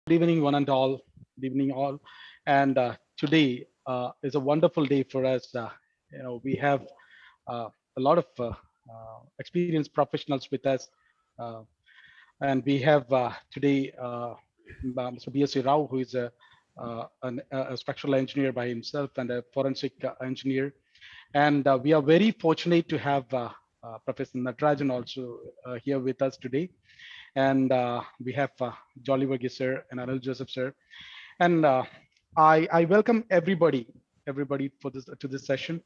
Good evening, one and all. Good evening, all. And today is a wonderful day for us. We have a lot of experienced professionals with us, uh, and we have today Mr. B.S.C. Rao, who is a structural engineer by himself and a forensic engineer. And we are very fortunate to have Professor Natarajan also here with us today. And we have Jolly Varghese sir and Anil Joseph sir. And I welcome everybody for this to this session.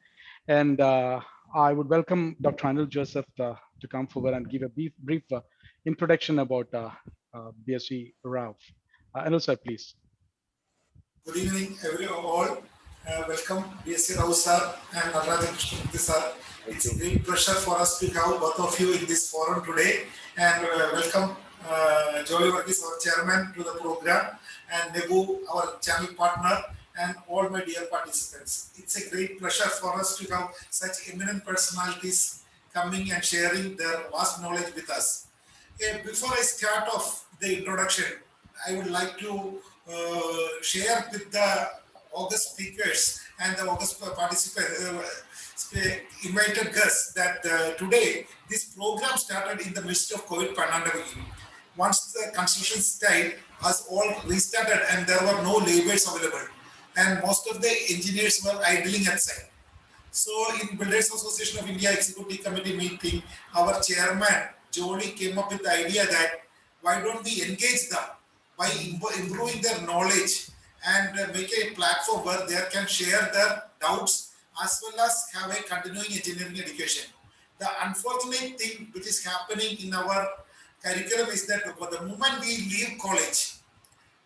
And I would welcome Dr. Anil Joseph to come forward and give a brief introduction about BSc Rao. Anil sir, please. Good evening, all. Welcome, BSc Rao sir and Natarajan Krishnamurthy sir. It's a great pleasure for us to have both of you in this forum today. And welcome, Jolly Varghese, our chairman, to the program, and Nebu, our channel partner, and all my dear participants. It's a great pleasure for us to have such eminent personalities coming and sharing their vast knowledge with us. Before I start off the introduction, I would like to share with the August speakers and the August participants, invited guests, that today this program started in the midst of COVID pandemic. Once the construction site has all restarted and there were no laborers available, and most of the engineers were idling at site. So in Builders Association of India Executive Committee meeting, our chairman, Jolly, came up with the idea that why don't we engage them by improving their knowledge and make a platform where they can share their doubts as well as have a continuing engineering education. The unfortunate thing which is happening in our curriculum is that the moment we leave college,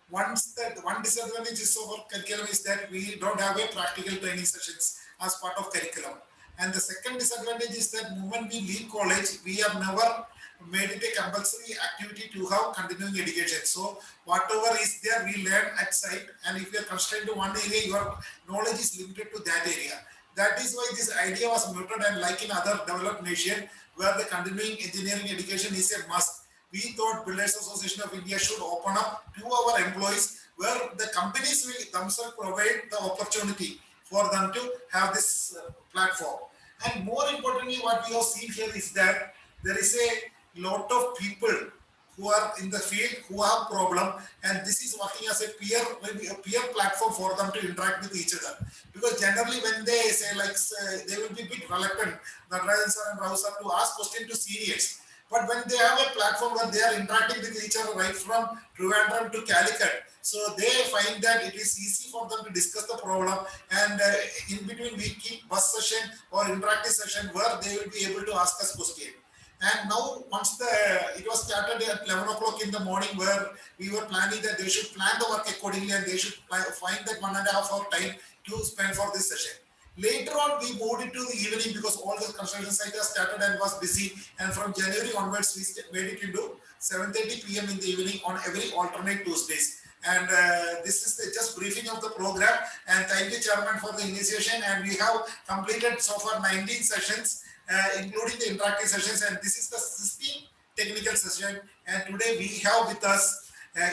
one disadvantage of our curriculum is that we don't have a practical training sessions as part of curriculum. And the second disadvantage is that moment we leave college, we have never made it a compulsory activity to have continuing education. So whatever is there, we learn at site. And if you are constrained to one area, your knowledge is limited to that area. That is why this idea was muted, and like in other developed nations where the continuing engineering education is a must, we thought Builders Association of India should open up to our employees where the companies will themselves provide the opportunity for them to have this platform. And more importantly, what we have seen here is that there is a lot of people who are in the field who have problem, and this is working as a peer platform for them to interact with each other. Because generally when they say they will be a bit reluctant, Natarajan sir and Rao sir, to ask question to seniors. But when they have a platform where they are interacting with each other right from Trivandrum to Calicut, so they find that it is easy for them to discuss the problem, and in between we keep bus session or interactive session where they will be able to ask us question. And now once it was started at 11 o'clock in the morning, where we were planning that they should plan the work accordingly and they should find that 1.5 hour time to spend for this session. Later on, we moved it to the evening because all the construction site has started and was busy. And from January onwards, we made it into 7:30 p.m. in the evening on every alternate Tuesdays. And this is the just briefing of the program. And thank you, Chairman, for the initiation. And we have completed so far 19 sessions, including the interactive sessions. And this is the 16th technical session. And today we have with us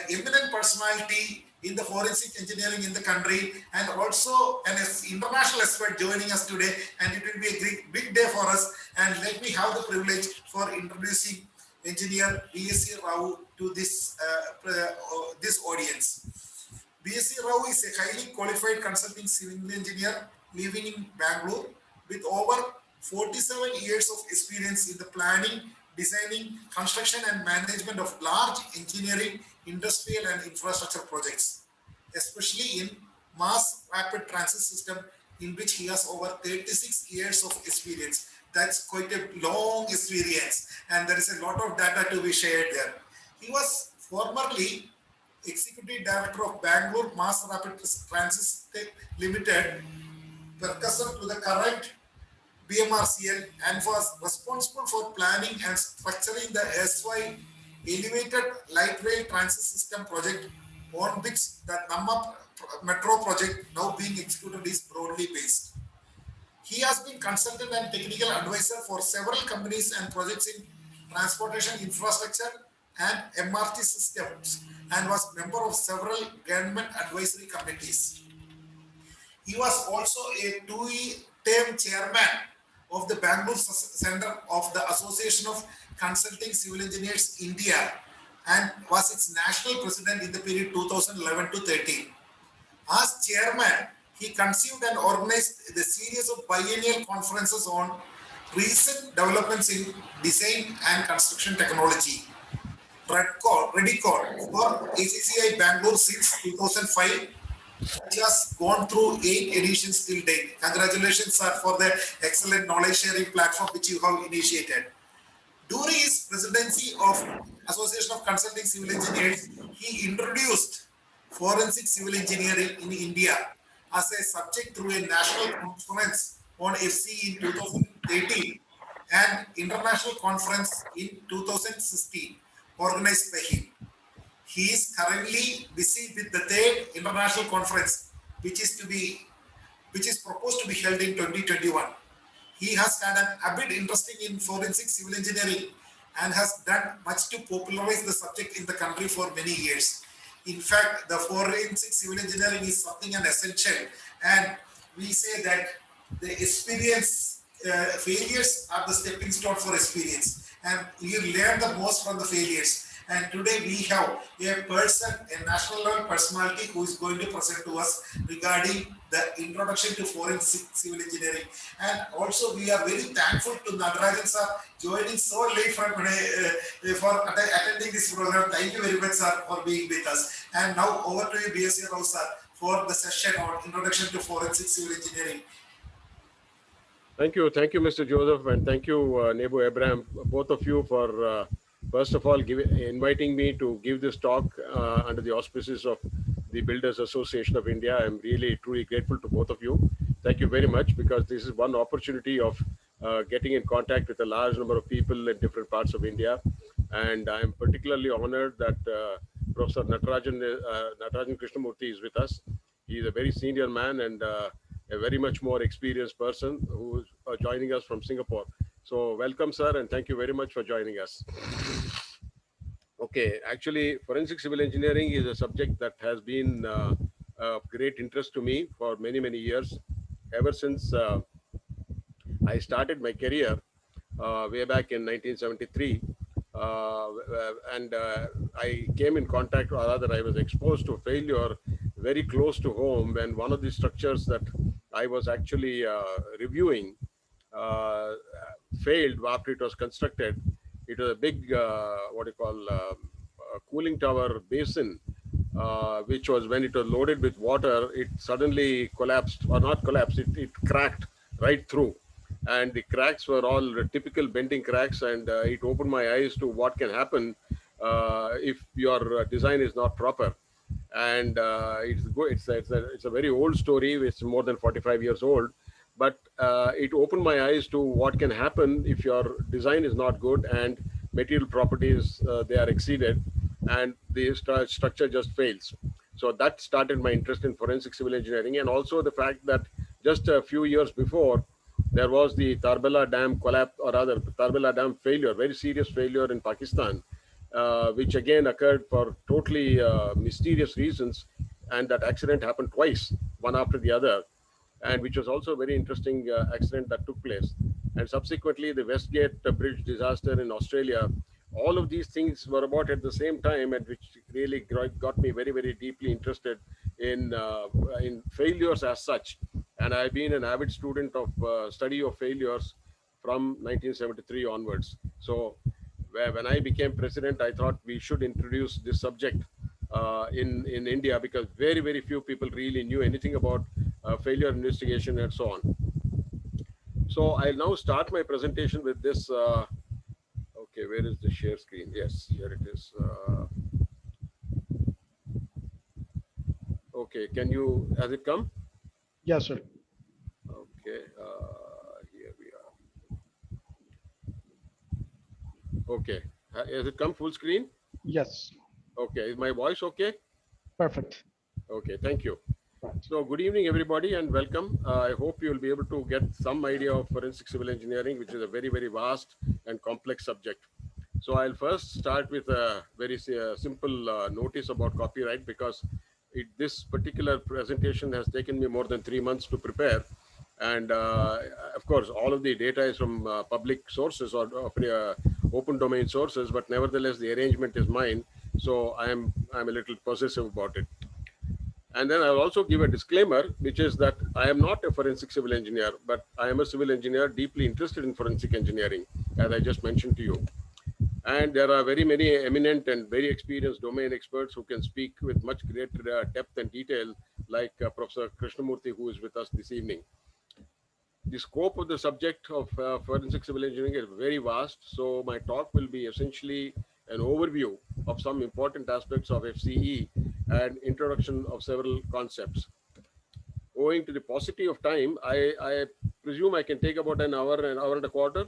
eminent personality in the forensic engineering in the country, and also an international expert joining us today, and it will be a great big day for us. And let me have the privilege for introducing engineer B.S.C. Rao to this audience. B.S.C. Rao is a highly qualified consulting civil engineer living in Bangalore with over 47 years of experience in the planning, designing, construction and management of large engineering, industrial and infrastructure projects, especially in mass rapid transit system, in which he has over 36 years of experience. That's quite a long experience, and there is a lot of data to be shared there. He was formerly Executive Director of Bangalore Mass Rapid Transit Limited, precursor to the current BMRCL, and was responsible for planning and structuring the SY Elevated Light Rail Transit System project, on which the Namma Metro project now being executed is broadly based. He has been consultant and technical advisor for several companies and projects in transportation infrastructure and MRT systems, and was member of several government advisory committees. He was also a two-term chairman of the Bangalore Center of the Association of Consulting Civil Engineers India and was its national president in the period 2011 to 13. As chairman, he conceived and organized the series of biennial conferences on recent developments in design and construction technology. REDICON for ACCI Bangalore since 2005, which has gone through 8 editions till date. Congratulations, sir, for the excellent knowledge sharing platform which you have initiated. During his presidency of Association of Consulting Civil Engineers, he introduced forensic civil engineering in India as a subject through a national conference on FC in 2018 and international conference in 2016 organized by him. He is currently busy with the third international conference, which is proposed to be held in 2021. He has had an avid interest in forensic civil engineering and has done much to popularize the subject in the country for many years. In fact, the forensic civil engineering is something an essential, and we say that the experience, failures are the stepping stone for experience, and we learn the most from the failures. And today we have a person, a national level personality who is going to present to us regarding the introduction to forensic civil engineering. And also we are very thankful to Natarajan sir joining so late for attending this program. Thank you very much, sir, for being with us. And now over to you, BSc Rao sir, for the session on introduction to forensic civil engineering. Thank you, Mr. Joseph, and thank you, Nebu Abraham, both of you for first of all inviting me to give this talk under the auspices of the Builders Association of India. I'm really truly grateful to both of you. Thank you very much, because this is one opportunity of getting in contact with a large number of people in different parts of India. And I'm particularly honored that Professor Natarajan Krishnamurthy is with us. He is a very senior man and a very much more experienced person who is joining us from Singapore. So welcome, sir, and thank you very much for joining us. Okay, actually, forensic civil engineering is a subject that has been of great interest to me for many, many years. Ever since I started my career way back in 1973, and I came in contact, or rather I was exposed to failure very close to home when one of the structures that I was actually reviewing failed after it was constructed. It was a big, cooling tower basin, which was, when it was loaded with water, it suddenly collapsed, or not collapsed, it cracked right through. And the cracks were all typical bending cracks, and it opened my eyes to what can happen if your design is not proper. And it's a very old story. It's more than 45 years old, but it opened my eyes to what can happen if your design is not good and material properties they are exceeded, and the structure just fails. So that started my interest in forensic civil engineering, and also the fact that just a few years before, there was the Tarbela Dam collapse, or rather Tarbela Dam failure, very serious failure in Pakistan, which again occurred for totally mysterious reasons. And that accident happened twice, one after the other, and which was also a very interesting accident that took place. And subsequently, the Westgate Bridge disaster in Australia. All of these things were about at the same time, and which really got me very, very deeply interested in failures as such. And I've been an avid student of study of failures from 1973 onwards. So when I became president, I thought we should introduce this subject in India, because very, very few people really knew anything about failure investigation and so on. So I'll now start my presentation with this. Okay, where is the share screen? Yes, here it is. Okay, has it come? Yes, sir. Okay, here we are. Okay, has it come full screen? Yes. Okay, is my voice okay? Perfect. Okay, thank you. Right. So good evening, everybody, and welcome. I hope you'll be able to get some idea of forensic civil engineering, which is a very, very vast and complex subject. So I'll first start with a very simple notice about copyright, because this particular presentation has taken me more than 3 months to prepare. And of course, all of the data is from public sources or open domain sources, but nevertheless, the arrangement is mine. So I'm a little possessive about it. And then I'll also give a disclaimer, which is that I am not a forensic civil engineer, but I am a civil engineer deeply interested in forensic engineering, as I just mentioned to you. And there are very many eminent and very experienced domain experts who can speak with much greater depth and detail, like Professor Krishnamurthy, who is with us this evening. The scope of the subject of forensic civil engineering is very vast. So my talk will be essentially an overview of some important aspects of FCE and introduction of several concepts. Owing to the paucity of time, I presume I can take about an hour and a quarter.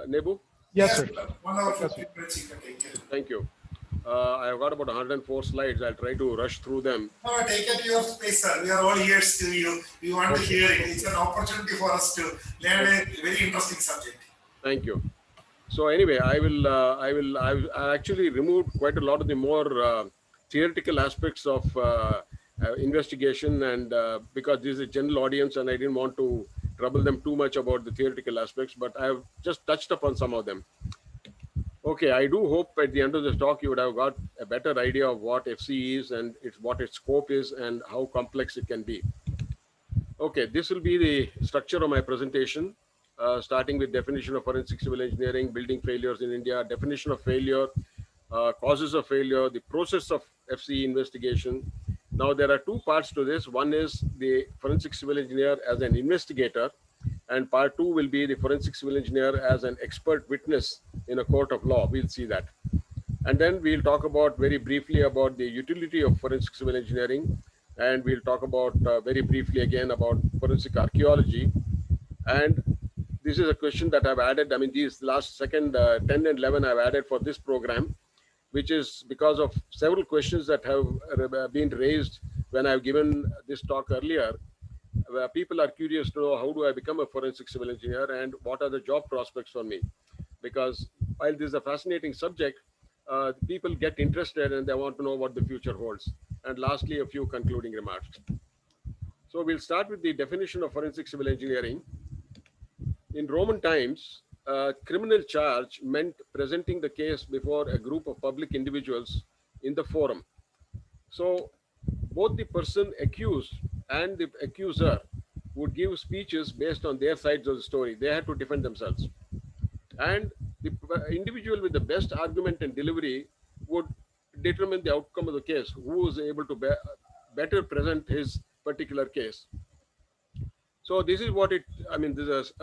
Nebu? Yes, sir. 1 hour 15 minutes you can take it. Thank you. I've got about 104 slides. I'll try to rush through them. No, take it your space, sir. We are all ears to you. We want to hear it. It's an opportunity for us to learn a very interesting subject. Thank you. So anyway, I've actually removed quite a lot of the more theoretical aspects of investigation, and because this is a general audience and I didn't want to trouble them too much about the theoretical aspects, but I've just touched upon some of them. Okay, I do hope at the end of this talk you would have got a better idea of what FCE is and what its scope is and how complex it can be. Okay, this will be the structure of my presentation, starting with definition of forensic civil engineering, building failures in India, definition of failure, causes of failure, the process of FCE investigation. Now, there are two parts to this. One is the forensic civil engineer as an investigator, and part two will be the forensic civil engineer as an expert witness in a court of law. We'll see that. And then we'll talk about very briefly about the utility of forensic civil engineering. And we'll talk about very briefly again about forensic archaeology. And this is a question that I've added. I mean, these last second 10 and 11 I've added for this program, which is because of several questions that have been raised when I've given this talk earlier. Where people are curious to know, how do I become a forensic civil engineer and what are the job prospects for me? Because while this is a fascinating subject, people get interested and they want to know what the future holds. And lastly, a few concluding remarks. So we'll start with the definition of forensic civil engineering. In Roman times, criminal charge meant presenting the case before a group of public individuals in the forum. So both the person accused and the accuser would give speeches based on their sides of the story. They had to defend themselves. And the individual with the best argument and delivery would determine the outcome of the case, who is able to better present his particular case. So this is what this is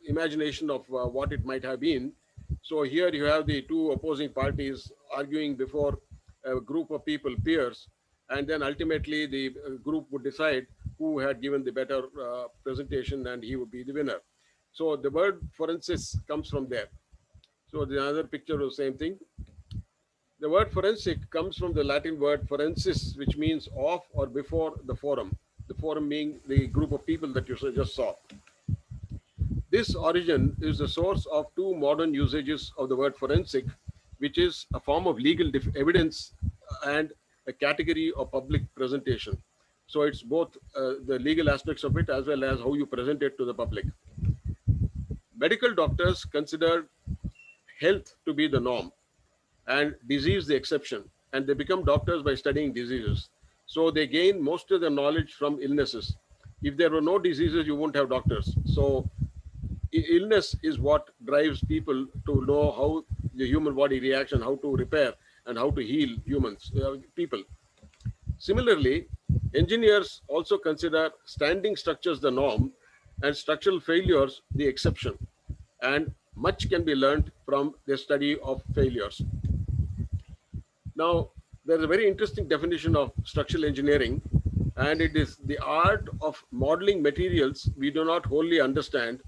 imagination of what it might have been. So here you have the two opposing parties arguing before a group of people, peers, and then ultimately the group would decide who had given the better presentation and he would be the winner. So the word forensis comes from there. So the other picture of the same thing. The word forensic comes from the Latin word forensis, which means of or before the forum. The forum being the group of people that you just saw. This origin is the source of two modern usages of the word forensic, which is a form of legal evidence and a category of public presentation. So it's both the legal aspects of it as well as how you present it to the public. Medical doctors consider health to be the norm and disease the exception, and they become doctors by studying diseases. So they gain most of their knowledge from illnesses. If there were no diseases, you won't have doctors. So illness is what drives people to know how the human body reacts and how to repair and how to heal people. Similarly, engineers also consider standing structures the norm and structural failures the exception. And much can be learned from the study of failures. Now, there's a very interesting definition of structural engineering, and it is the art of modeling materials we do not wholly understand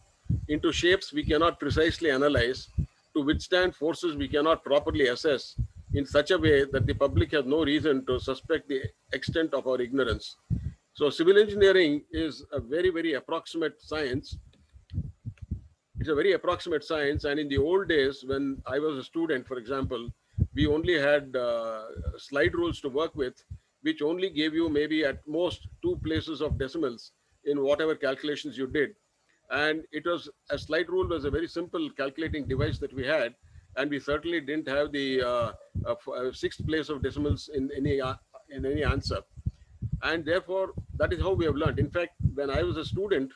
into shapes we cannot precisely analyze to withstand forces we cannot properly assess in such a way that the public has no reason to suspect the extent of our ignorance. So civil engineering is a very, very approximate science It's a very approximate science. And in the old days, when I was a student, for example, we only had slide rules to work with, which only gave you maybe at most 2 places of decimals in whatever calculations you did. And it was a slide rule was a very simple calculating device that we had, and we certainly didn't have the sixth place of decimals in any answer. And therefore, that is how we have learned. In fact, when I was a student,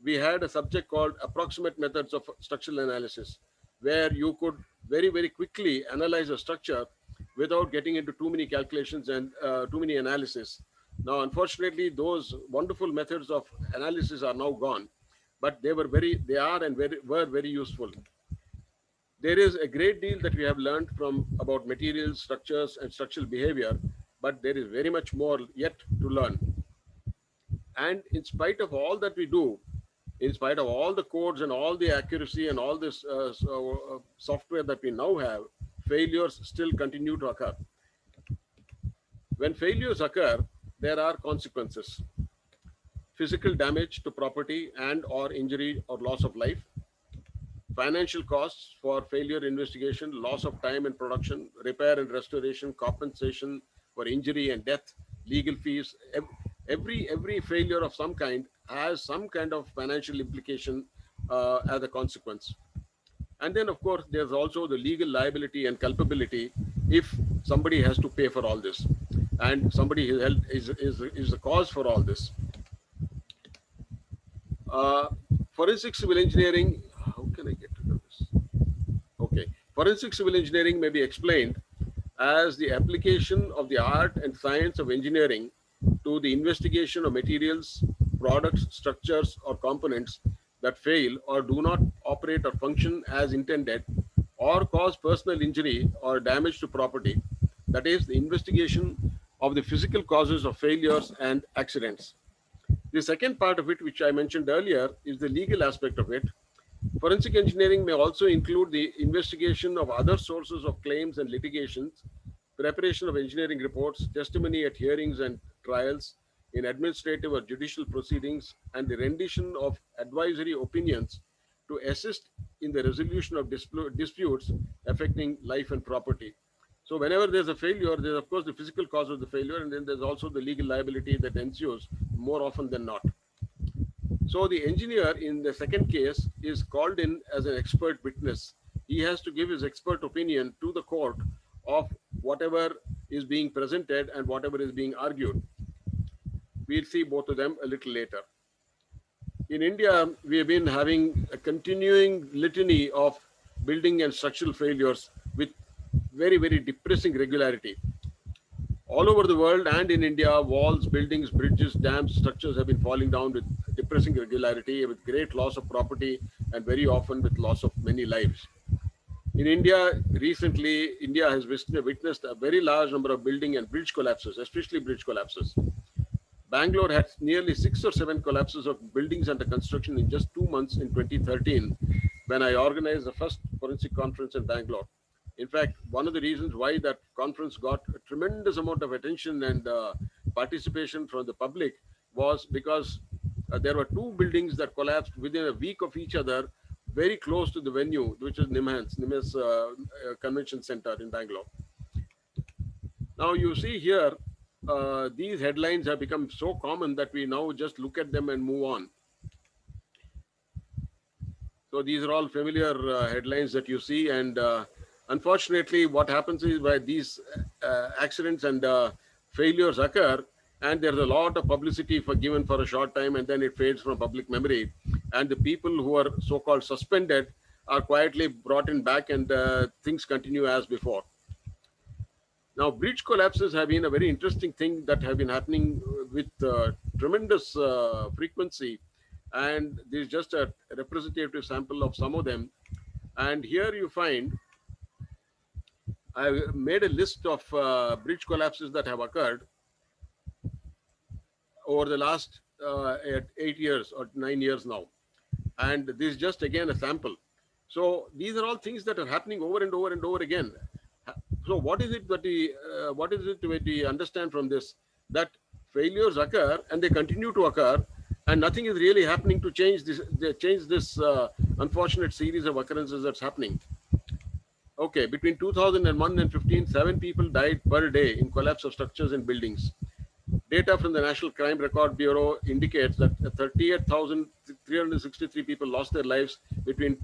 we had a subject called approximate methods of structural analysis, where you could very, very quickly analyze a structure without getting into too many calculations and too many analysis. Now, unfortunately, those wonderful methods of analysis are now gone, but they are and were very useful. There is a great deal that we have learned from about materials, structures, and structural behavior, but there is very much more yet to learn. And in spite of all that we do, in spite of all the codes and all the accuracy and all this software that we now have, failures still continue to occur. When failures occur, there are consequences. Physical damage to property and or injury or loss of life, financial costs for failure investigation, loss of time and production, repair and restoration, compensation for injury and death, legal fees. Every failure of some kind has some kind of financial implication as a consequence. And then, of course, there's also the legal liability and culpability if somebody has to pay for all this, and somebody is the cause for all this. Forensic civil engineering. How can I get rid of this? Okay. Forensic civil engineering may be explained as the application of the art and science of engineering to the investigation of materials, products, structures, or components that fail or do not operate or function as intended, or cause personal injury or damage to property. That is, the investigation of the physical causes of failures and accidents. The second part of it, which I mentioned earlier, is the legal aspect of it. Forensic engineering may also include the investigation of other sources of claims and litigations, preparation of engineering reports, testimony at hearings and trials, in administrative or judicial proceedings, and the rendition of advisory opinions to assist in the resolution of disputes affecting life and property. So whenever there's a failure, there's of course the physical cause of the failure, and then there's also the legal liability that ensues more often than not. So the engineer in the second case is called in as an expert witness. He has to give his expert opinion to the court of whatever is being presented and whatever is being argued. We'll see both of them a little later. In India, we have been having a continuing litany of building and structural failures with very, very depressing regularity. All over the world and in India, walls, buildings, bridges, dams, structures have been falling down with depressing regularity, with great loss of property, and very often with loss of many lives. In India, recently, India has witnessed a very large number of building and bridge collapses, especially bridge collapses. Bangalore had nearly 6 or 7 collapses of buildings under construction in just 2 months in 2013, when I organized the first forensic conference in Bangalore. In fact, one of the reasons why that conference got a tremendous amount of attention and participation from the public was because there were 2 buildings that collapsed within a week of each other, very close to the venue, which is Nims Convention Center in Bangalore. Now you see here, these headlines have become so common that we now just look at them and move on. So these are all familiar headlines that you see, and unfortunately, what happens is by these accidents and failures occur, and there's a lot of publicity given for a short time, and then it fades from public memory. And the people who are so-called suspended are quietly brought in back, and things continue as before. Now, bridge collapses have been a very interesting thing that have been happening with tremendous frequency. And this is just a representative sample of some of them. And here you find, I made a list of bridge collapses that have occurred over the last 8 years or 9 years now. And this is just again a sample. So these are all things that are happening over and over and over again. So what is it that we understand from this? That failures occur and they continue to occur, and nothing is really happening to change this unfortunate series of occurrences that's happening. Okay, between 2001 and 15, 7 people died per day in collapse of structures and buildings. Data from the National Crime Record Bureau indicates that 38,363 people lost their lives in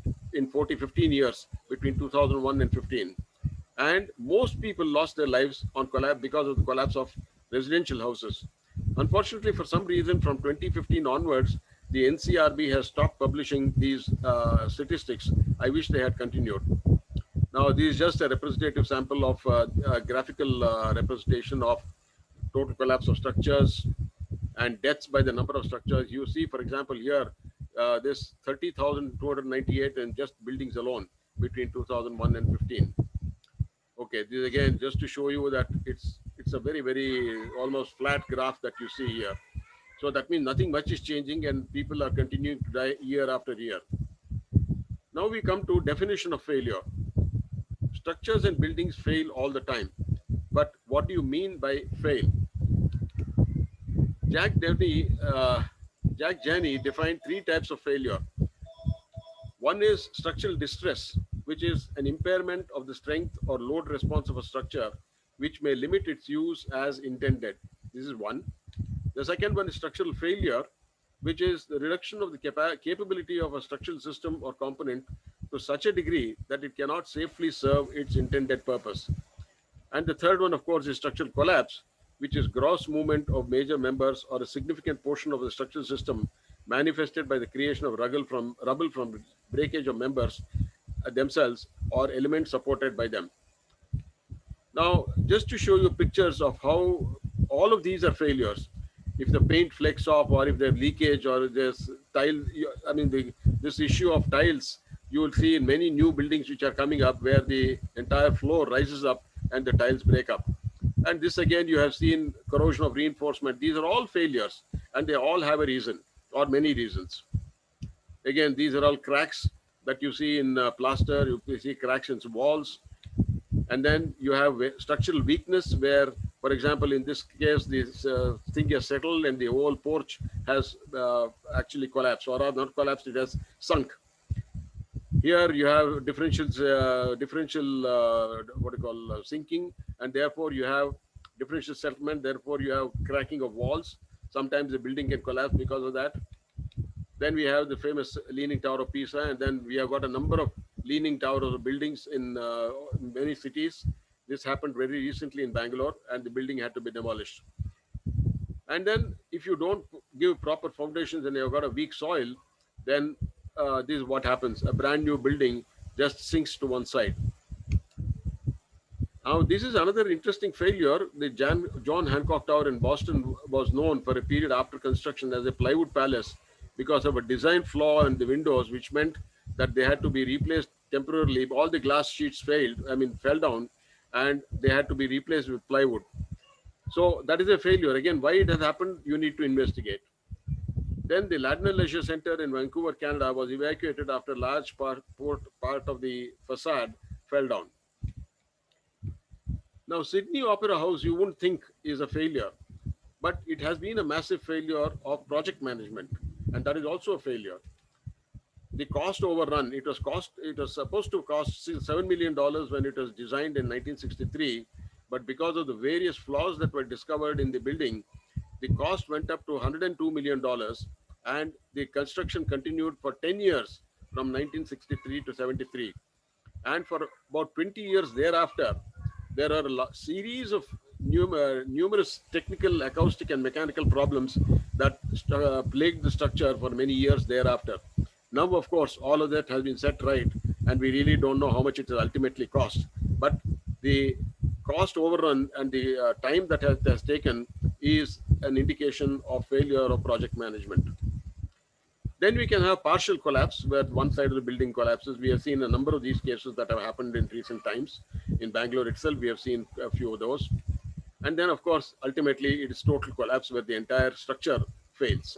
15 years between 2001 and 15. And most people lost their lives on collapse because of the collapse of residential houses. Unfortunately, for some reason, from 2015 onwards, the NCRB has stopped publishing these statistics. I wish they had continued. Now, this is just a representative sample of graphical representation of total collapse of structures and deaths by the number of structures. You see, for example, here, this 30,298 in just buildings alone between 2001 and 15. Okay, this is again just to show you that it's a very almost flat graph that you see here. So that means nothing much is changing and people are continuing to die year after year. Now we come to definition of failure. Structures and buildings fail all the time. But what do you mean by fail? Jack Janney defined 3 types of failure. One is structural distress, which is an impairment of the strength or load response of a structure, which may limit its use as intended. This is one. The second one is structural failure, which is the reduction of the capability of a structural system or component to such a degree that it cannot safely serve its intended purpose. And the third one, of course, is structural collapse, which is gross movement of major members or a significant portion of the structural system manifested by the creation of rubble from breakage of members themselves or elements supported by them. Now, just to show you pictures of how all of these are failures, if the paint flakes off or if there's leakage or there's tile, this issue of tiles, you will see in many new buildings which are coming up where the entire floor rises up and the tiles break up. And this again, you have seen corrosion of reinforcement. These are all failures and they all have a reason or many reasons. Again, these are all cracks that you see in plaster, you see cracks in walls. And then you have structural weakness where, for example, in this case, this thing has settled and the whole porch has actually collapsed, or not collapsed, it has sunk. Here you have differential sinking, and therefore you have differential settlement, therefore you have cracking of walls. Sometimes the building can collapse because of that. Then we have the famous Leaning Tower of Pisa, and then we have got a number of leaning towers of buildings in many cities. This happened very recently in Bangalore, and the building had to be demolished. And then if you don't give proper foundations and you've got a weak soil, then this is what happens. A brand new building just sinks to one side. Now, this is another interesting failure. The John Hancock Tower in Boston was known for a period after construction as a plywood palace because of a design flaw in the windows, which meant that they had to be replaced temporarily. All the glass sheets fell down, and they had to be replaced with plywood. So that is a failure. Again, why it has happened, you need to investigate. Then the Ladner Leisure Center in Vancouver, Canada was evacuated after large part of the facade fell down. Now, Sydney Opera House, you wouldn't think is a failure, but it has been a massive failure of project management, and that is also a failure. The cost overrun, it was supposed to cost $7 million when it was designed in 1963, but because of the various flaws that were discovered in the building, the cost went up to $102 million, and the construction continued for 10 years from 1963 to 73. And for about 20 years thereafter, there are a series of numerous technical, acoustic, and mechanical problems that plagued the structure for many years thereafter. Now, of course, all of that has been set right, and we really don't know how much it will ultimately cost. But the cost overrun and the time that has taken is an indication of failure of project management. Then we can have partial collapse where one side of the building collapses. We have seen a number of these cases that have happened in recent times. In Bangalore itself, we have seen a few of those. And then, of course, ultimately, it is total collapse where the entire structure fails.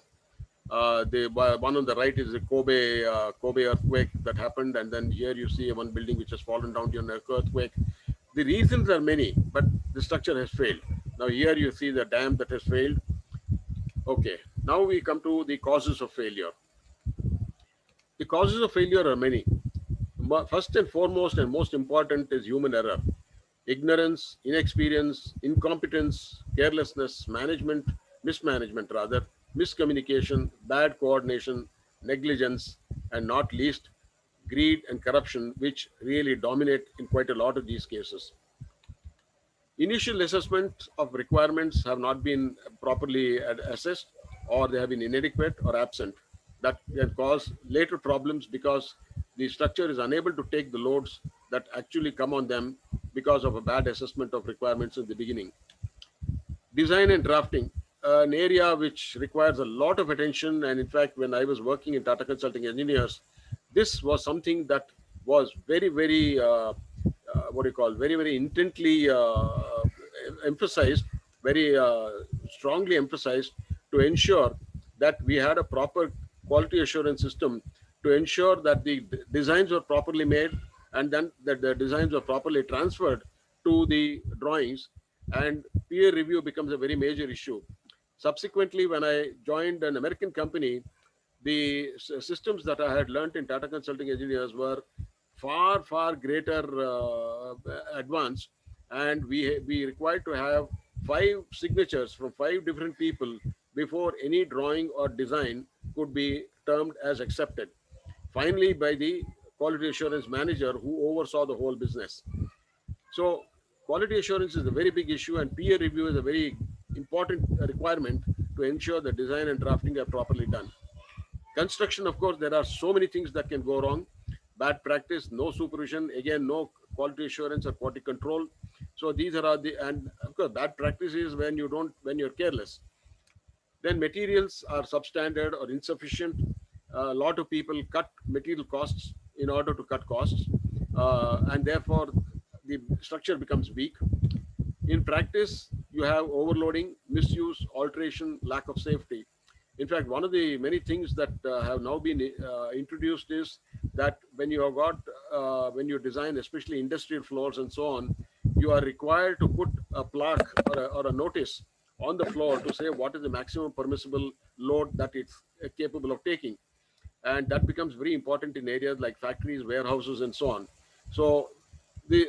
The one on the right is the Kobe earthquake that happened. And then here you see one building which has fallen down during an earthquake. The reasons are many, but the structure has failed. Now here you see the dam that has failed. Okay, now we come to the causes of failure. The causes of failure are many. First and foremost and most important is human error. Ignorance, inexperience, incompetence, carelessness, mismanagement rather, miscommunication, bad coordination, negligence, and not least, greed and corruption, which really dominate in quite a lot of these cases. Initial assessment of requirements have not been properly assessed, or they have been inadequate or absent. That can cause later problems because the structure is unable to take the loads that actually come on them because of a bad assessment of requirements in the beginning. Design and drafting, an area which requires a lot of attention. And in fact, when I was working in Tata Consulting Engineers, this was something that was very intently emphasized, very strongly emphasized, to ensure that we had a proper quality assurance system, to ensure that the designs were properly made, and then that the designs were properly transferred to the drawings, and peer review becomes a very major issue. Subsequently, when I joined an American company, the systems that I had learned in Tata Consulting Engineers were far greater advanced, and we required to have 5 signatures from 5 different people before any drawing or design could be termed as accepted. Finally, by the quality assurance manager who oversaw the whole business. So quality assurance is a very big issue, and peer review is a very important requirement to ensure that design and drafting are properly done. Construction, of course, there are so many things that can go wrong. Bad practice, no supervision, again, no quality assurance or quality control. So these are and of course, bad practice is when you're careless. Then materials are substandard or insufficient. A lot of people cut material costs in order to cut costs, and therefore the structure becomes weak. In practice, you have overloading, misuse, alteration, lack of safety. In fact, one of the many things that have now been introduced is that when you design, especially industrial floors and so on, you are required to put a plaque or a notice on the floor to say what is the maximum permissible load that it's capable of taking. And that becomes very important in areas like factories, warehouses, and so on. So the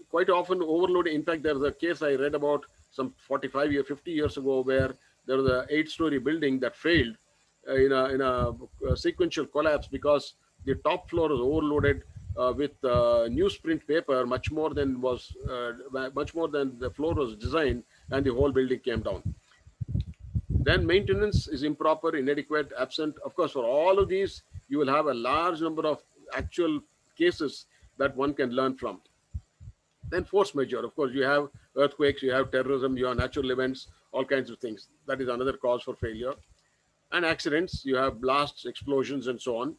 quite often overload. In fact, there's a case I read about some 50 years ago, where there was an 8-story building that failed in a sequential collapse because the top floor was overloaded with newsprint paper, much more than the floor was designed, and the whole building came down. Then maintenance is improper, inadequate, absent. Of course, for all of these, you will have a large number of actual cases that one can learn from. Then force majeure. Of course, you have earthquakes, you have terrorism, you have natural events, all kinds of things. That is another cause for failure. And accidents, you have blasts, explosions, and so on.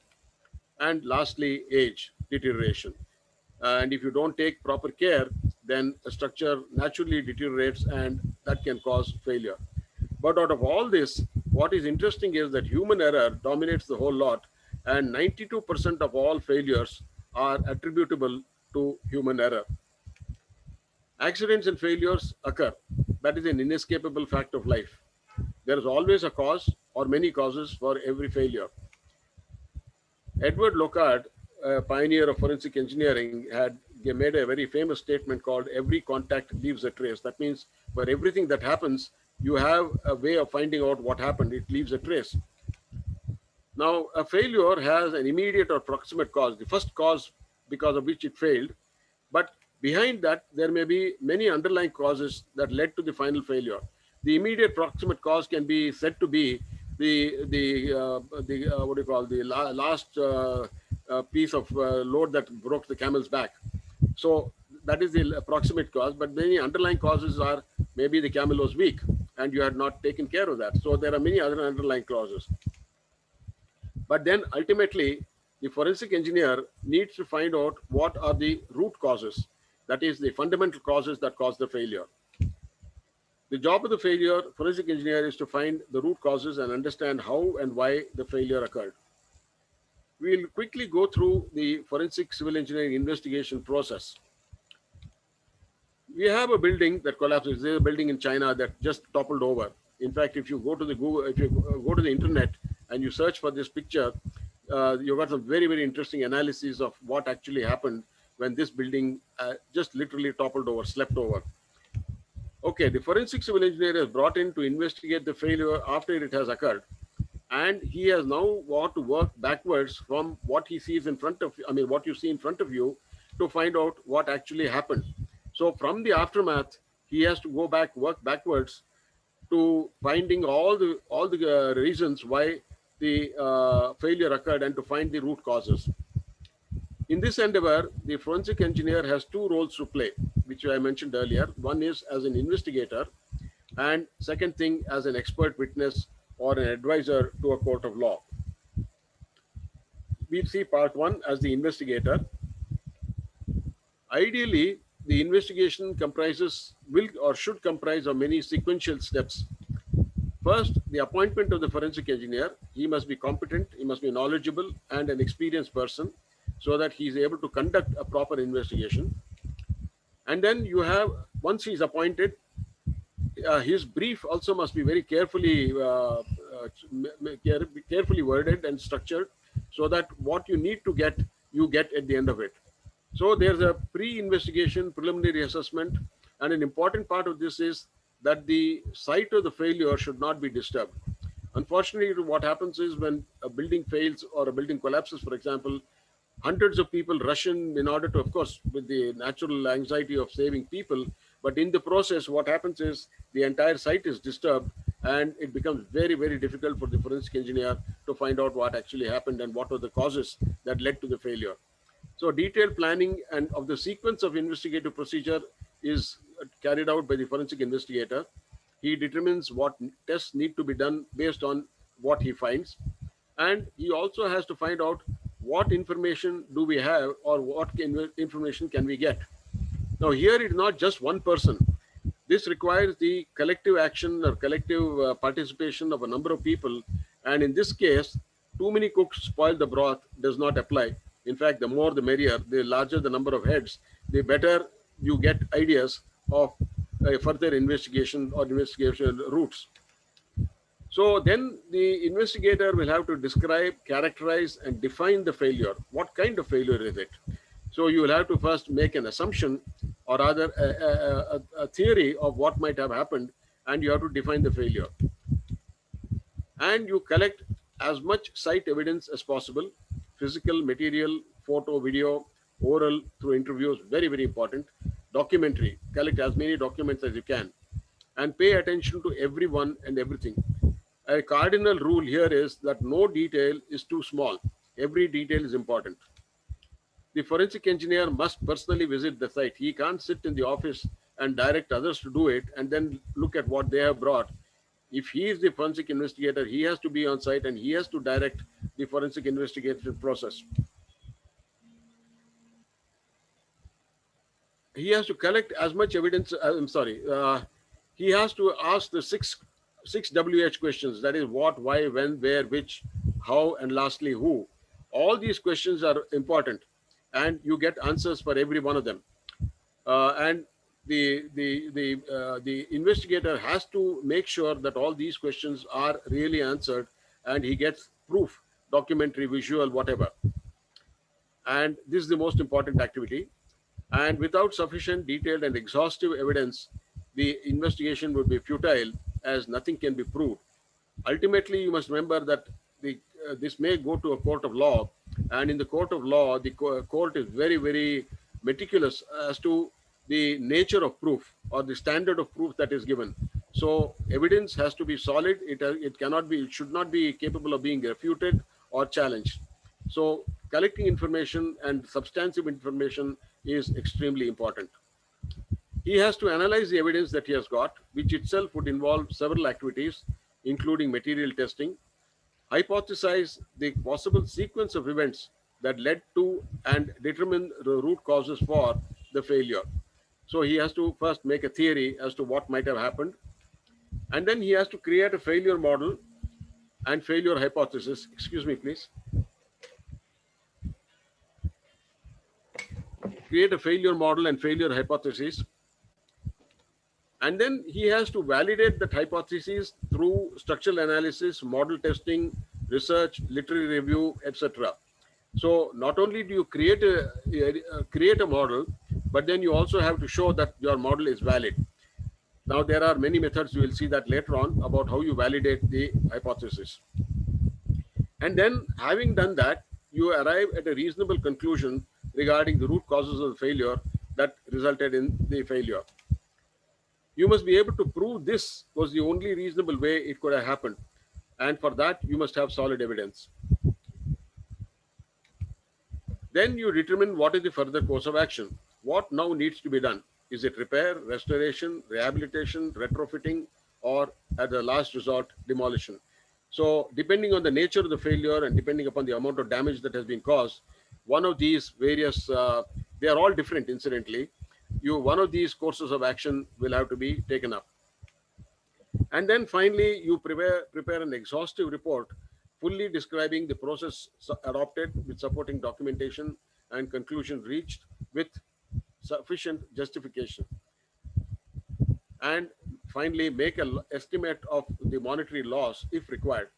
And lastly, age, deterioration. And if you don't take proper care, then a structure naturally deteriorates, and that can cause failure. But out of all this, what is interesting is that human error dominates the whole lot, and 92% of all failures are attributable to human error. Accidents and failures occur. That is an inescapable fact of life. There is always a cause or many causes for every failure. Edward Locard, a pioneer of forensic engineering, had made a very famous statement called "every contact leaves a trace." That means for everything that happens, you have a way of finding out what happened. It leaves a trace. Now, a failure has an immediate or proximate cause, the first cause because of which it failed. But behind that, there may be many underlying causes that led to the final failure. The immediate proximate cause can be said to be the last piece of load that broke the camel's back. So that is the approximate cause, but many underlying causes are maybe the camel was weak and you had not taken care of that. So there are many other underlying causes. But then ultimately, the forensic engineer needs to find out what are the root causes, that is the fundamental causes that cause the failure. The job of the forensic engineer is to find the root causes and understand how and why the failure occurred. We'll quickly go through the forensic civil engineering investigation process. We have a building that collapses. There's a building in China that just toppled over. In fact, if you go to the internet and you search for this picture, you got some very, very interesting analysis of what actually happened when this building just literally toppled over, slept over. Okay, the forensic civil engineer is brought in to investigate the failure after it has occurred. And he has now got to work backwards from what he sees in front of, I mean, what you see in front of you to find out what actually happened. So from the aftermath, he has to go back, work backwards to finding all the reasons why the failure occurred and to find the root causes. In this endeavor, the forensic engineer has two roles to play, which I mentioned earlier. One is as an investigator, and second thing as an expert witness or an advisor to a court of law. We'll see part one as the investigator. Ideally, the investigation will or should comprise of many sequential steps. First, the appointment of the forensic engineer. He must be competent, he must be knowledgeable and an experienced person so that he is able to conduct a proper investigation. And then you have, once he is appointed, his brief also must be very carefully worded and structured so that what you need to get, you get at the end of it. So there's a pre-investigation preliminary assessment, and an important part of this is that the site of the failure should not be disturbed. Unfortunately, what happens is when a building fails or a building collapses, for example, hundreds of people rush in order to, of course, with the natural anxiety of saving people. But in the process, what happens is the entire site is disturbed and it becomes very, very difficult for the forensic engineer to find out what actually happened and what were the causes that led to the failure. So detailed planning and of the sequence of investigative procedure is carried out by the forensic investigator. He determines what tests need to be done based on what he finds. And he also has to find out what information do we have or what information can we get. Now here it is not just one person. This requires the collective action or collective participation of a number of people. And in this case, too many cooks spoil the broth does not apply. In fact, the more the merrier, the larger the number of heads, the better you get ideas of further investigation or investigation routes. So then the investigator will have to describe, characterize, and define the failure. What kind of failure is it? So you will have to first make an assumption or rather a theory of what might have happened, and you have to define the failure. And you collect as much site evidence as possible, physical, material, photo, video, oral, through interviews, very, very important. Documentary, collect as many documents as you can, and pay attention to everyone and everything. A cardinal rule here is that no detail is too small. Every detail is important. The forensic engineer must personally visit the site. He can't sit in the office and direct others to do it and then look at what they have brought. If he is the forensic investigator, he has to be on site and he has to direct the forensic investigation process. He has to collect as much evidence. He has to ask the six WH questions. That is what, why, when, where, which, how, and lastly, who. All these questions are important, and you get answers for every one of them. And the investigator has to make sure that all these questions are really answered, and he gets proof, documentary, visual, whatever. And this is the most important activity. And without sufficient, detailed, and exhaustive evidence, the investigation would be futile, as nothing can be proved. Ultimately, you must remember that this may go to a court of law, and in the court of law, the court is very, very meticulous as to the nature of proof or the standard of proof that is given. So evidence has to be solid. It should not be capable of being refuted or challenged. So collecting information and substantive information is extremely important. He has to analyze the evidence that he has got, which itself would involve several activities, including material testing, hypothesize the possible sequence of events that led to and determine the root causes for the failure. So he has to first make a theory as to what might have happened. And then he has to create a failure model and failure hypothesis. Excuse me, please. Create a failure model and failure hypothesis. And then he has to validate that hypothesis through structural analysis, model testing, research, literary review, etc. So not only do you create a model, but then you also have to show that your model is valid. Now there are many methods, you will see that later on, about how you validate the hypothesis. And then having done that, you arrive at a reasonable conclusion regarding the root causes of the failure that resulted in the failure. You must be able to prove this was the only reasonable way it could have happened. And for that, you must have solid evidence. Then you determine what is the further course of action. What now needs to be done? Is it repair, restoration, rehabilitation, retrofitting, or at the last resort, demolition? So depending on the nature of the failure and depending upon the amount of damage that has been caused, one of these various, they are all different incidentally, one of these courses of action will have to be taken up. And then finally, you prepare an exhaustive report fully describing the process adopted with supporting documentation and conclusion reached with sufficient justification. And finally, make an estimate of the monetary loss if required.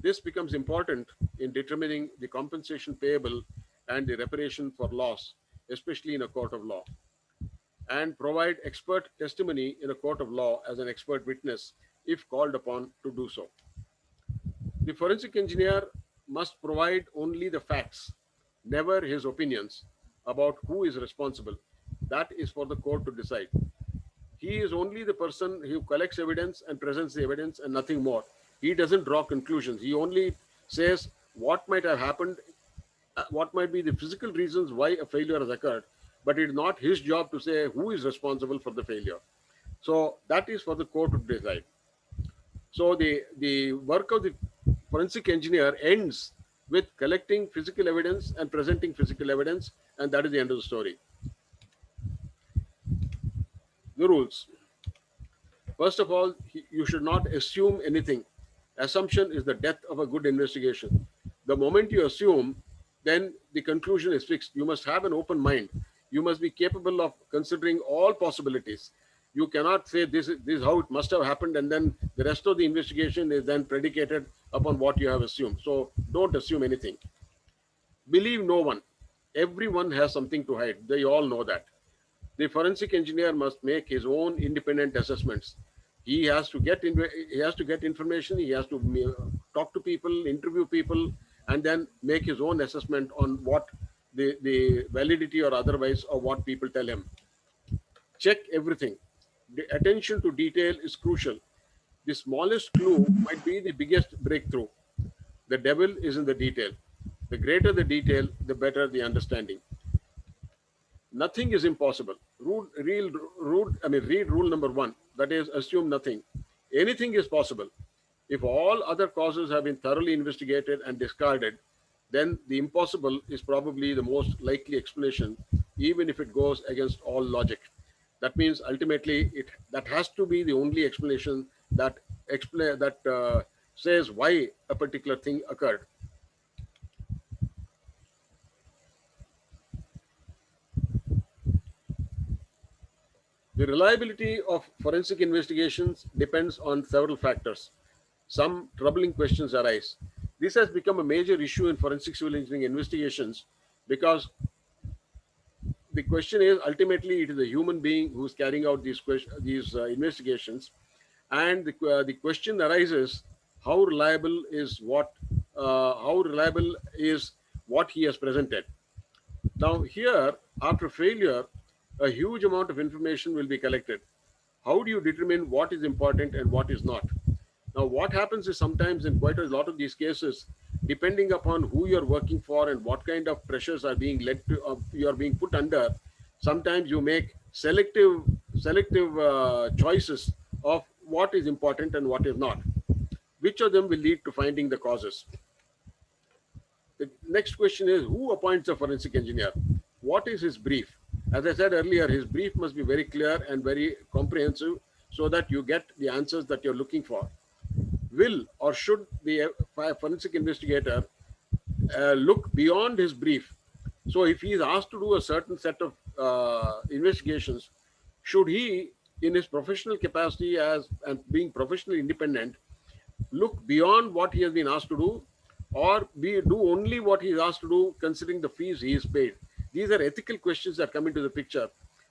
This becomes important in determining the compensation payable and the reparation for loss, especially in a court of law. And provide expert testimony in a court of law as an expert witness if called upon to do so. The forensic engineer must provide only the facts, never his opinions about who is responsible. That is for the court to decide. He is only the person who collects evidence and presents the evidence and nothing more. He doesn't draw conclusions. He only says what might have happened, what might be the physical reasons why a failure has occurred, but it is not his job to say who is responsible for the failure. So that is for the court to decide. So the work of the forensic engineer ends with collecting physical evidence and presenting physical evidence, and that is the end of the story. The rules. First of all, you should not assume anything. Assumption is the death of a good investigation. The moment you assume, then the conclusion is fixed. You must have an open mind. You must be capable of considering all possibilities. You cannot say this is how it must have happened, and then the rest of the investigation is then predicated upon what you have assumed. So don't assume anything. Believe no one. Everyone has something to hide. They all know that. The forensic engineer must make his own independent assessments. He has to get information. He has to talk to people, interview people, and then make his own assessment on what the validity or otherwise of what people tell him. Check everything. The attention to detail is crucial. The smallest clue might be the biggest breakthrough. The devil is in the detail. The greater the detail, the better the understanding. Nothing is impossible. Read rule number 1. That is, assume nothing. Anything is possible. If all other causes have been thoroughly investigated and discarded, then the impossible is probably the most likely explanation, even if it goes against all logic. That means ultimately that has to be the only explanation that says why a particular thing occurred. The reliability of forensic investigations depends on several factors. Some troubling questions arise. This has become a major issue in forensic civil engineering investigations because the question is ultimately it is a human being who is carrying out these investigations, and the question arises: how reliable is what he has presented? Now here, after failure, a huge amount of information will be collected. How do you determine what is important and what is not? Now, what happens is sometimes in quite a lot of these cases, depending upon who you're working for and what kind of pressures are being you are being put under, sometimes you make selective choices of what is important and what is not. Which of them will lead to finding the causes? The next question is, who appoints a forensic engineer? What is his brief? As I said earlier, his brief must be very clear and very comprehensive so that you get the answers that you're looking for. Will or should the forensic investigator look beyond his brief? So if he is asked to do a certain set of investigations, should he, in his professional capacity and being professionally independent, look beyond what he has been asked to do, or we do only what he is asked to do considering the fees he is paid? These are ethical questions that come into the picture,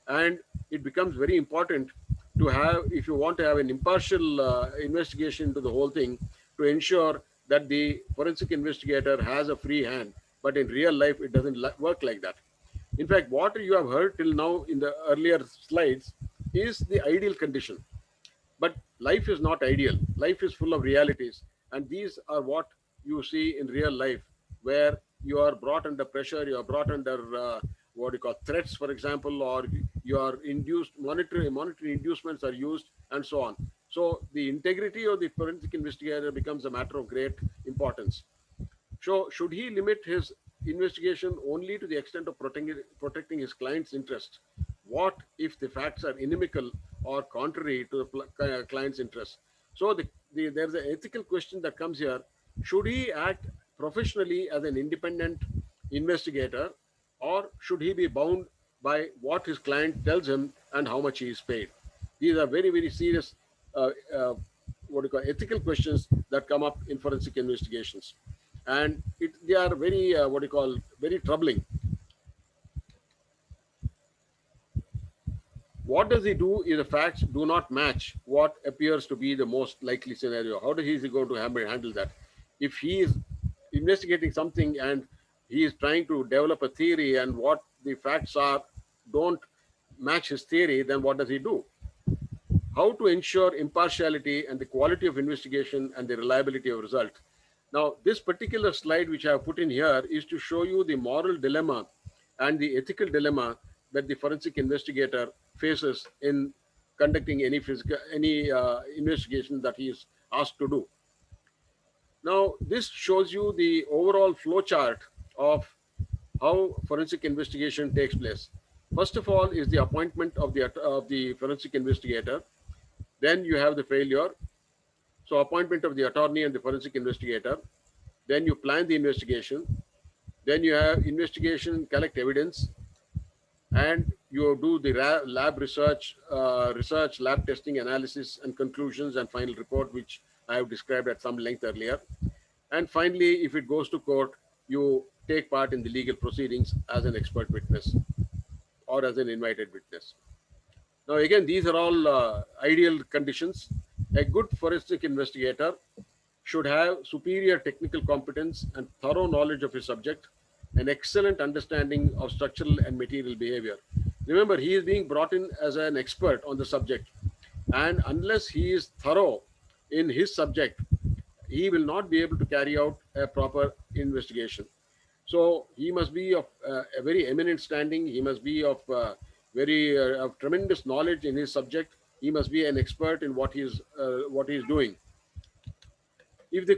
and it becomes very important to have, if you want to have an impartial investigation into the whole thing, to ensure that the forensic investigator has a free hand. But in real life, it doesn't work like that. In fact, what you have heard till now in the earlier slides is the ideal condition. But life is not ideal. Life is full of realities. And these are what you see in real life, where you are brought under pressure, you are brought under what you call threats, for example, or you are induced, monetary inducements are used, and so on. So the integrity of the forensic investigator becomes a matter of great importance. So, should he limit his investigation only to the extent of protecting his client's interest? What if the facts are inimical or contrary to the client's interest? So, there's an ethical question that comes here. Should he act professionally as an independent investigator, or should he be bound by what his client tells him and how much he is paid? These are very, very serious uh, uh, what you call ethical questions that come up in forensic investigations, and they are very what you call very troubling. What does he do if the facts do not match what appears to be the most likely scenario? How is he going to handle that? If he is investigating something and he is trying to develop a theory, and what the facts are don't match his theory, then what does he do? How to ensure impartiality and the quality of investigation and the reliability of result? Now, this particular slide which I have put in here is to show you the moral dilemma and the ethical dilemma that the forensic investigator faces in conducting any investigation that he is asked to do. Now, this shows you the overall flow chart of how forensic investigation takes place. First of all is the appointment of the forensic investigator. Then you have the failure. So appointment of the attorney and the forensic investigator. Then you plan the investigation. Then you have investigation, collect evidence, and you do the lab research, lab testing, analysis, and conclusions, and final report, which I have described at some length earlier. And finally, if it goes to court, you take part in the legal proceedings as an expert witness or as an invited witness. Now, again, these are all ideal conditions. A good forensic investigator should have superior technical competence and thorough knowledge of his subject, an excellent understanding of structural and material behavior. Remember, he is being brought in as an expert on the subject, and unless he is thorough in his subject, he will not be able to carry out a proper investigation. So he must be of a very eminent standing. He must be of of tremendous knowledge in his subject. He must be an expert in what he is doing. If the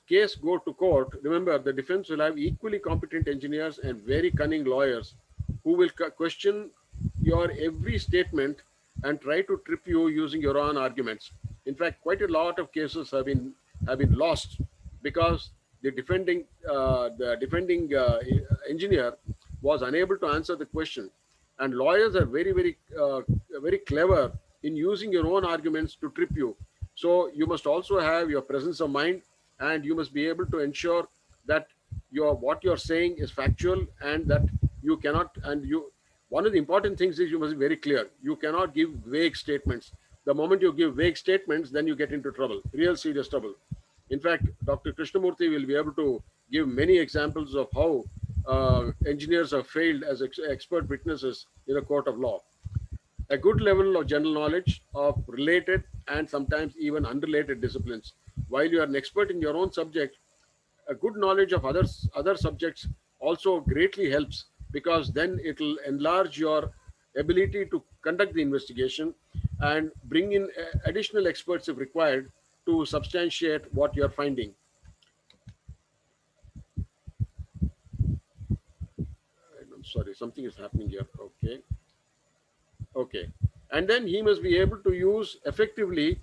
case go to court, remember the defense will have equally competent engineers and very cunning lawyers who will question your every statement and try to trip you using your own arguments. In fact, quite a lot of cases have been lost because the defending engineer was unable to answer the question, and lawyers are very clever in using your own arguments to trip you. So you must also have your presence of mind, and you must be able to ensure that what you're saying is factual, and that you cannot, and you one of the important things is you must be very clear. You cannot give vague statements. The moment you give vague statements, then you get into trouble, real serious trouble. In fact, Dr. Krishnamurthy will be able to give many examples of how engineers have failed as expert witnesses in a court of law. A good level of general knowledge of related and sometimes even unrelated disciplines. While you are an expert in your own subject, a good knowledge of other subjects also greatly helps, because then it will enlarge your ability to conduct the investigation and bring in additional experts if required to substantiate what you're finding. I'm sorry, something is happening here. Okay. And then he must be able to use effectively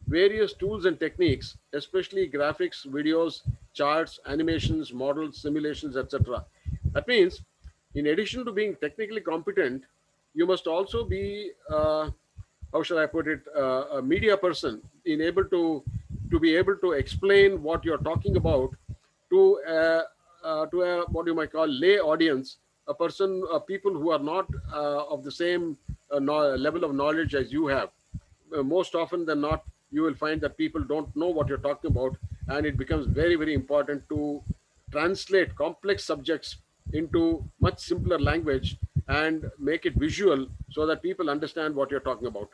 various tools and techniques, especially graphics, videos, charts, animations, models, simulations, etc. That means, in addition to being technically competent, you must also be, how shall I put it, a media person, in able to be able to explain what you're talking about to what you might call lay audience, a person, people who are not of the same level of knowledge as you have. Most often than not, you will find that people don't know what you're talking about, and it becomes very, very important to translate complex subjects into much simpler language and make it visual so that people understand what you're talking about.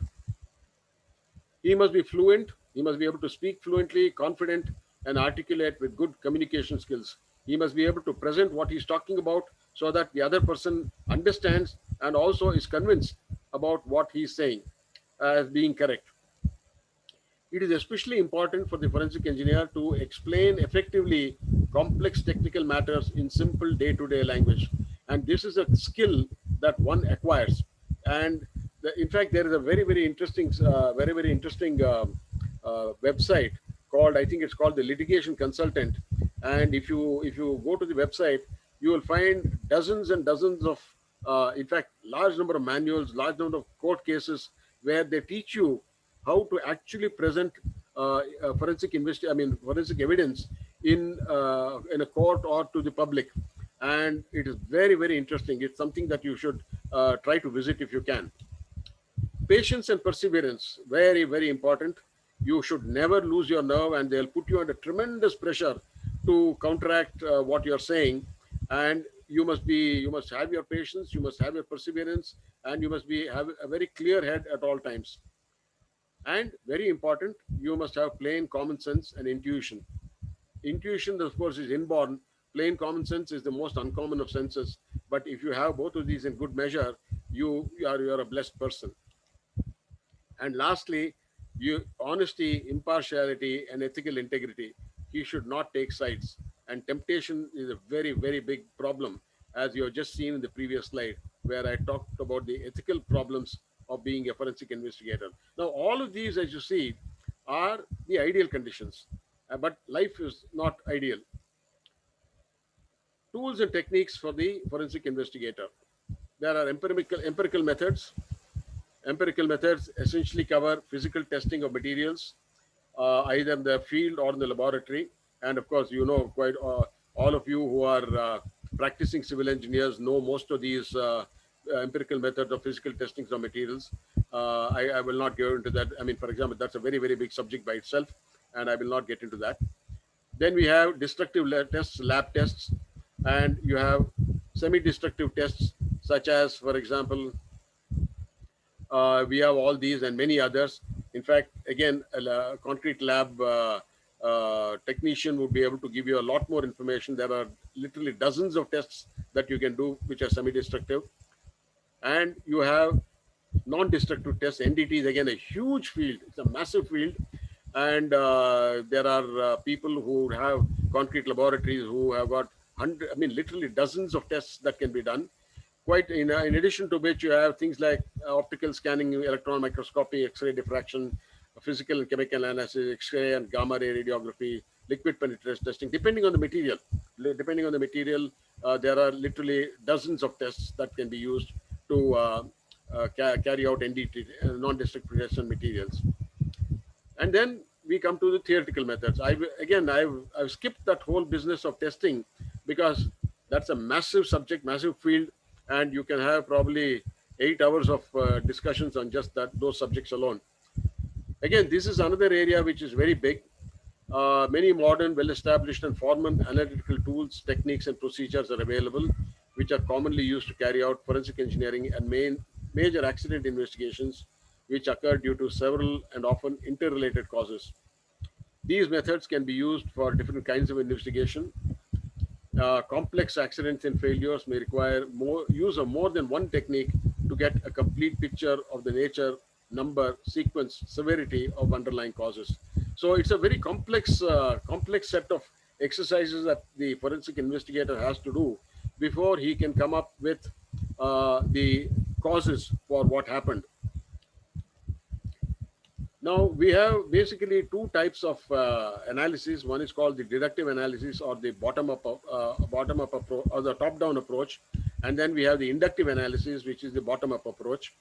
He must be fluent. He must be able to speak fluently, confident, and articulate with good communication skills. He must be able to present what he's talking about so that the other person understands and also is convinced about what he's saying as being correct. It is especially important for the forensic engineer to explain effectively complex technical matters in simple day-to-day language. And this is a skill that one acquires. And in fact, there is a very, very interesting, website called, I think it's called the Litigation Consultant. And if you go to the website, you will find dozens and dozens of, in fact, large number of manuals, large number of court cases where they teach you how to actually present forensic evidence in a court or to the public, and it is very, very interesting. It's something that you should try to visit if you can. Patience and perseverance, very, very important. You should never lose your nerve, and they'll put you under tremendous pressure to counteract what you're saying. And you must have your patience, you must have your perseverance, and you must have a very clear head at all times. And very important, you must have plain common sense and intuition. Intuition, of course, is inborn. Plain common sense is the most uncommon of senses. But if you have both of these in good measure, you're a blessed person. And lastly, honesty, impartiality, and ethical integrity. He should not take sides. And temptation is a very, very big problem, as you have just seen in the previous slide, where I talked about the ethical problems of being a forensic investigator. Now, all of these, as you see, are the ideal conditions, but life is not ideal. Tools and techniques for the forensic investigator. There are empirical methods. Empirical methods essentially cover physical testing of materials, either in the field or in the laboratory. And of course, quite all of you who are practicing civil engineers know most of these empirical methods of physical testing of materials. I will not go into that. I mean, for example, that's a very, very big subject by itself, and I will not get into that. Then we have destructive tests, lab tests, and you have semi-destructive tests, such as, for example, we have all these and many others. In fact, again, a concrete lab technician would be able to give you a lot more information. There are literally dozens of tests that you can do which are semi-destructive. And you have non-destructive tests. NDT is again a huge field. It's a massive field. And there are people who have concrete laboratories who have got literally dozens of tests that can be done. Quite in addition to which you have things like optical scanning, electron microscopy, X-ray diffraction, physical and chemical analysis, X-ray and gamma ray radiography, liquid penetration testing, depending on the material. Depending on the material, there are literally dozens of tests that can be used to carry out NDT, non-destructive tests on materials. And then we come to the theoretical methods. I've skipped that whole business of testing because that's a massive subject, massive field, and you can have probably 8 hours of discussions on just those subjects alone. Again, this is another area which is very big. Many modern, well-established and formal analytical tools, techniques, and procedures are available, which are commonly used to carry out forensic engineering and major accident investigations, which occur due to several and often interrelated causes. These methods can be used for different kinds of investigation. Complex accidents and failures may require use of more than one technique to get a complete picture of the nature, number, sequence, severity of underlying causes. So it's a very complex set of exercises that the forensic investigator has to do before he can come up with the causes for what happened. Now, we have basically two types of analysis. One is called the deductive analysis, or the bottom-up approach, or the top-down approach. And then we have the inductive analysis, which is the bottom-up approach.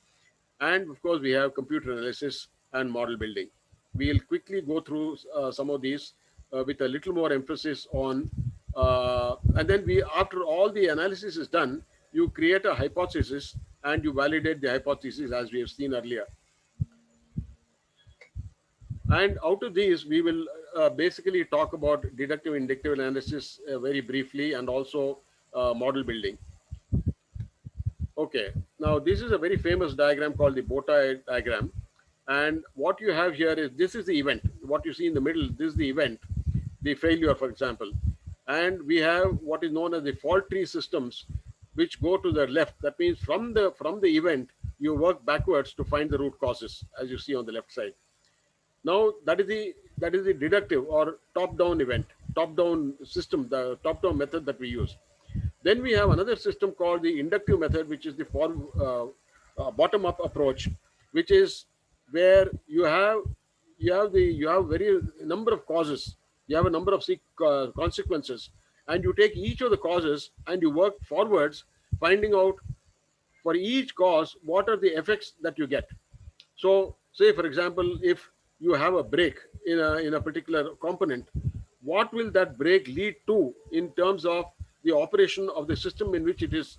And of course, we have computer analysis and model building. We'll quickly go through some of these with a little more emphasis on And then after all the analysis is done, you create a hypothesis and you validate the hypothesis, as we have seen earlier. And out of these, we will basically talk about deductive inductive analysis very briefly, and also model building. Okay, now this is a very famous diagram called the Bota diagram. And what you have here is, this is the event. What you see in the middle, this is the event, the failure, for example. And we have what is known as the fault tree systems, which go to the left. That means from the event, you work backwards to find the root causes, as you see on the left side. Now that is the deductive or top-down event, top-down system, the top-down method that we use. Then we have another system called the inductive method, which is the bottom-up approach, which is where you have very number of causes, you have a number of consequences, and you take each of the causes and you work forwards, finding out for each cause what are the effects that you get. So, say for example, if you have a break in a particular component, what will that break lead to in terms of the operation of the system in which it is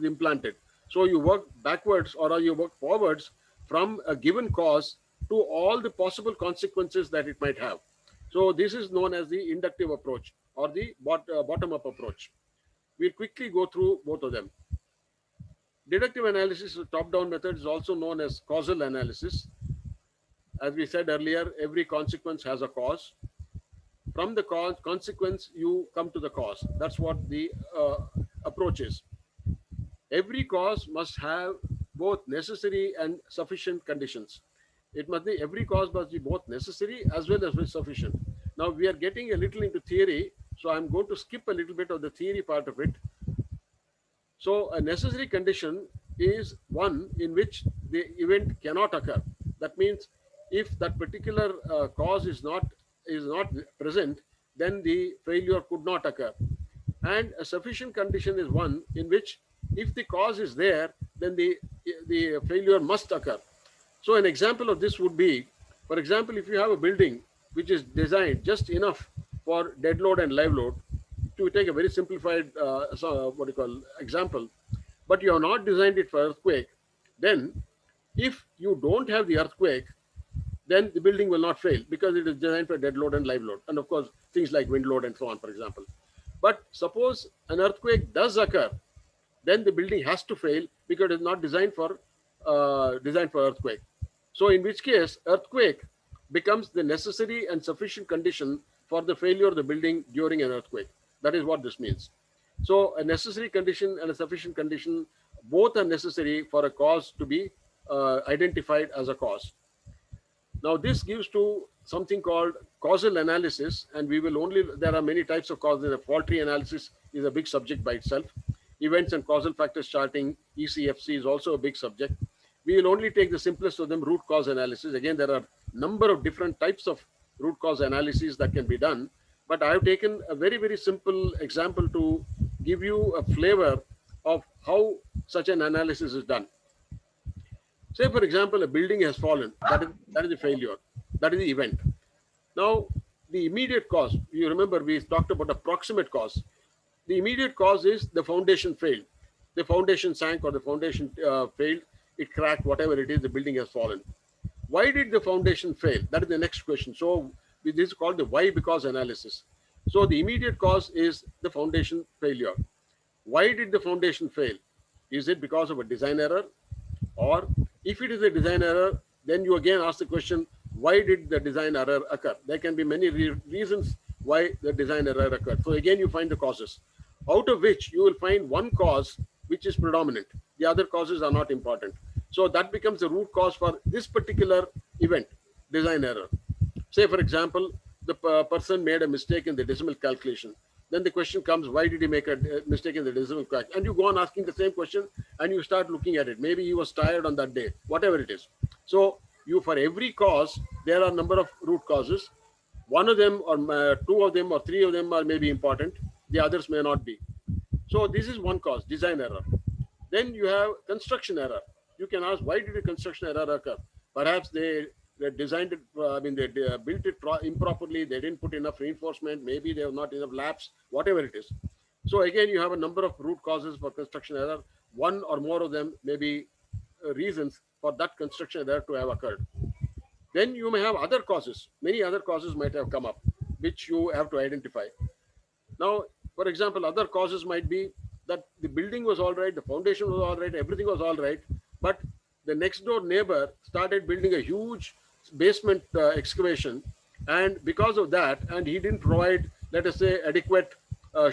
implanted? So you work backwards or you work forwards from a given cause to all the possible consequences that it might have. So this is known as the inductive approach or the bottom-up approach. We'll quickly go through both of them. Deductive analysis, top-down method, is also known as causal analysis. As we said earlier, every consequence has a cause. From the consequence, you come to the cause. That's what the approach is. Every cause must have both necessary and sufficient conditions. Every cause must be both necessary as well as sufficient. Now we are getting a little into theory, so I'm going to skip a little bit of the theory part of it. So a necessary condition is one in which the event cannot occur. That means if that particular cause is not present, then the failure could not occur. And a sufficient condition is one in which if the cause is there, then the failure must occur. So an example of this would be, for example, if you have a building which is designed just enough for dead load and live load, to take a very simplified example, but you have not designed it for earthquake, then if you don't have the earthquake, then the building will not fail because it is designed for dead load and live load. And of course, things like wind load and so on, for example. But suppose an earthquake does occur, then the building has to fail because it is not designed for earthquake. So in which case, earthquake becomes the necessary and sufficient condition for the failure of the building during an earthquake. That is what this means. So a necessary condition and a sufficient condition, both are necessary for a cause to be identified as a cause. Now this gives to something called causal analysis, and there are many types of causes. The fault tree analysis is a big subject by itself. Events and causal factors charting, ECFC, is also a big subject. We will only take the simplest of them, root cause analysis. Again, there are a number of different types of root cause analyses that can be done, but I have taken a very, very simple example to give you a flavor of how such an analysis is done. Say, for example, a building has fallen. That is a failure. That is the event. Now, the immediate cause, you remember we talked about a proximate cause. The immediate cause is the foundation failed. The foundation sank or the foundation failed. It cracked, whatever it is, the building has fallen. Why did the foundation fail? That is the next question. So this is called the why because analysis. So the immediate cause is the foundation failure. Why did the foundation fail? Is it because of a design error? Or if it is a design error, then you again ask the question, why did the design error occur? There can be many reasons why the design error occurred. So again, you find the causes, out of which you will find one cause which is predominant. The other causes are not important. So that becomes the root cause for this particular event, design error. Say, for example, the person made a mistake in the decimal calculation. Then the question comes, why did he make a mistake in the decimal calculation? And you go on asking the same question and you start looking at it. Maybe he was tired on that day, whatever it is. So for every cause, there are a number of root causes. One of them or two of them or three of them are maybe important. The others may not be. So this is one cause, design error. Then you have construction error. You can ask, why did a construction error occur? Perhaps the designed it, they built it improperly. They didn't put enough reinforcement. Maybe they have not enough laps, whatever it is. So again, you have a number of root causes for construction error. One or more of them may be reasons for that construction error to have occurred. Then you may have other causes. Many other causes might have come up, which you have to identify. Now, for example, other causes might be that the building was all right, the foundation was all right, everything was all right, but the next door neighbor started building a huge basement excavation, and because of that, and he didn't provide, let us say, adequate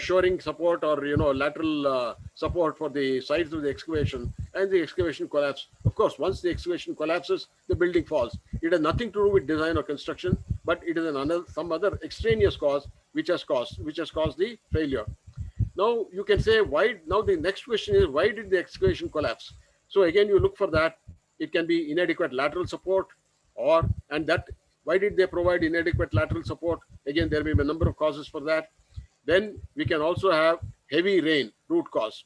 shoring support or lateral support for the sides of the excavation, and the excavation collapsed. Of course, once the excavation collapses, the building falls. It has nothing to do with design or construction, but it is some other extraneous cause which has caused the failure. Now you can say why. Now the next question is, why did the excavation collapse? So again, you look for that. It can be inadequate lateral support, and that why did they provide inadequate lateral support? Again, there may be a number of causes for that. Then we can also have heavy rain, root cause.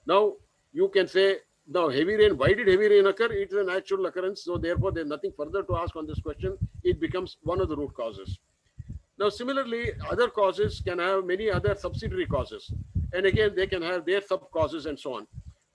Now you can say, now heavy rain, why did heavy rain occur? It is a natural occurrence, so therefore there's nothing further to ask on this question. It becomes one of the root causes. Now similarly, other causes can have many other subsidiary causes, and again they can have their sub causes and so on.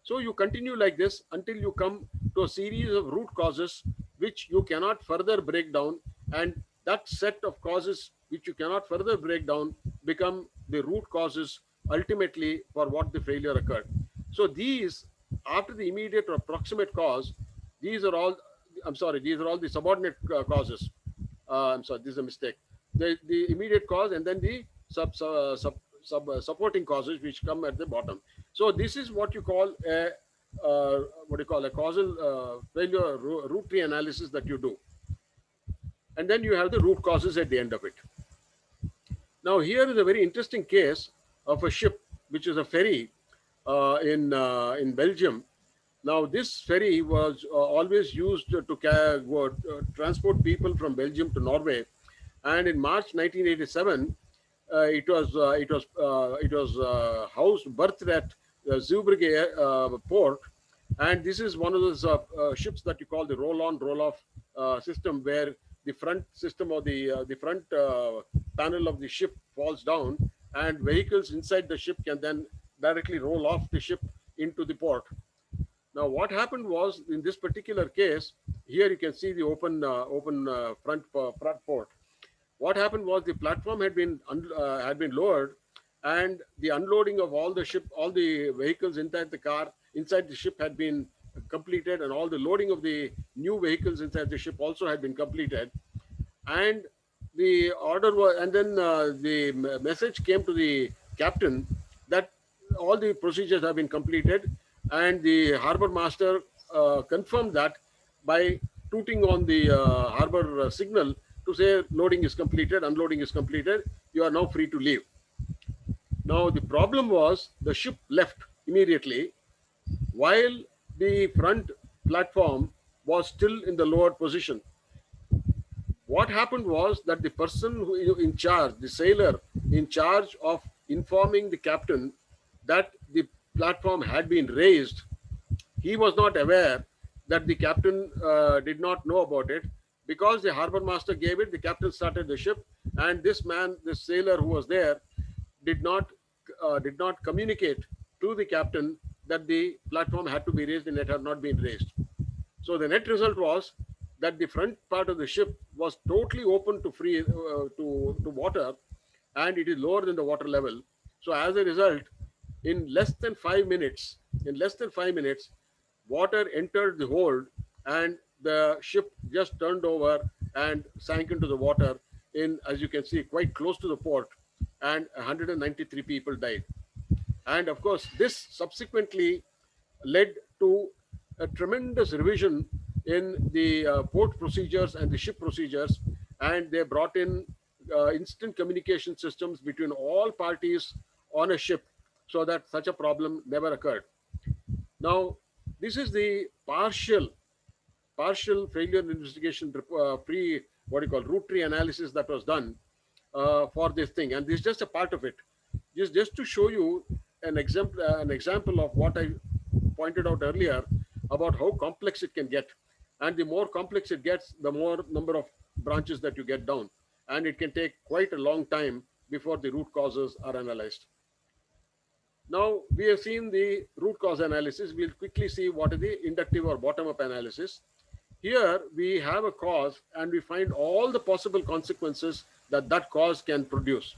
So you continue like this until you come to a series of root causes which you cannot further break down, and that set of causes which you cannot further break down become the root causes ultimately for what the failure occurred. So these, after the immediate or proximate cause, these are all the subordinate causes. This is a mistake. The immediate cause and then the supporting causes which come at the bottom. So this is what you call a causal failure root tree analysis that you do. And then you have the root causes at the end of it. Now here is a very interesting case of a ship, which is a ferry in Belgium. Now this ferry was always used to transport people from Belgium to Norway, and in March 1987, it was berthed at Zeebrugge port, and this is one of those ships that you call the roll-on, roll-off system, where the front system or the front panel of the ship falls down, and vehicles inside the ship can then directly roll off the ship into the port. Now, what happened was, in this particular case, here you can see the open front port. What happened was the platform had been lowered, and the unloading of all the vehicles inside the ship had been completed, and all the loading of the new vehicles inside the ship also had been completed. And the order was, and then the message came to the captain that all the procedures have been completed, and the harbor master confirmed that by tooting on the harbor signal to say loading is completed, unloading is completed, you are now free to leave. Now the problem was the ship left immediately while the front platform was still in the lowered position. What happened was that the person who in charge, the sailor in charge of informing the captain that the platform had been raised, he was not aware that the captain did not know about it. Because the harbor master gave it, the captain started the ship, and this sailor who was there, did not communicate to the captain that the platform had to be raised, and it had not been raised. So the net result was that the front part of the ship was totally open to water, and it is lower than the water level. So as a result, in less than 5 minutes, water entered the hold, and the ship just turned over and sank into the water as you can see, quite close to the port, and 193 people died. And of course, this subsequently led to a tremendous revision in the port procedures and the ship procedures, and they brought in instant communication systems between all parties on a ship so that such a problem never occurred. Now, this is the partial failure investigation root tree analysis that was done for this thing, and this is just a part of it. Just to show you an example of what I pointed out earlier about how complex it can get. And the more complex it gets, the more number of branches that you get down. And it can take quite a long time before the root causes are analyzed. Now we have seen the root cause analysis. We'll quickly see what is the inductive or bottom-up analysis. Here we have a cause and we find all the possible consequences that that cause can produce.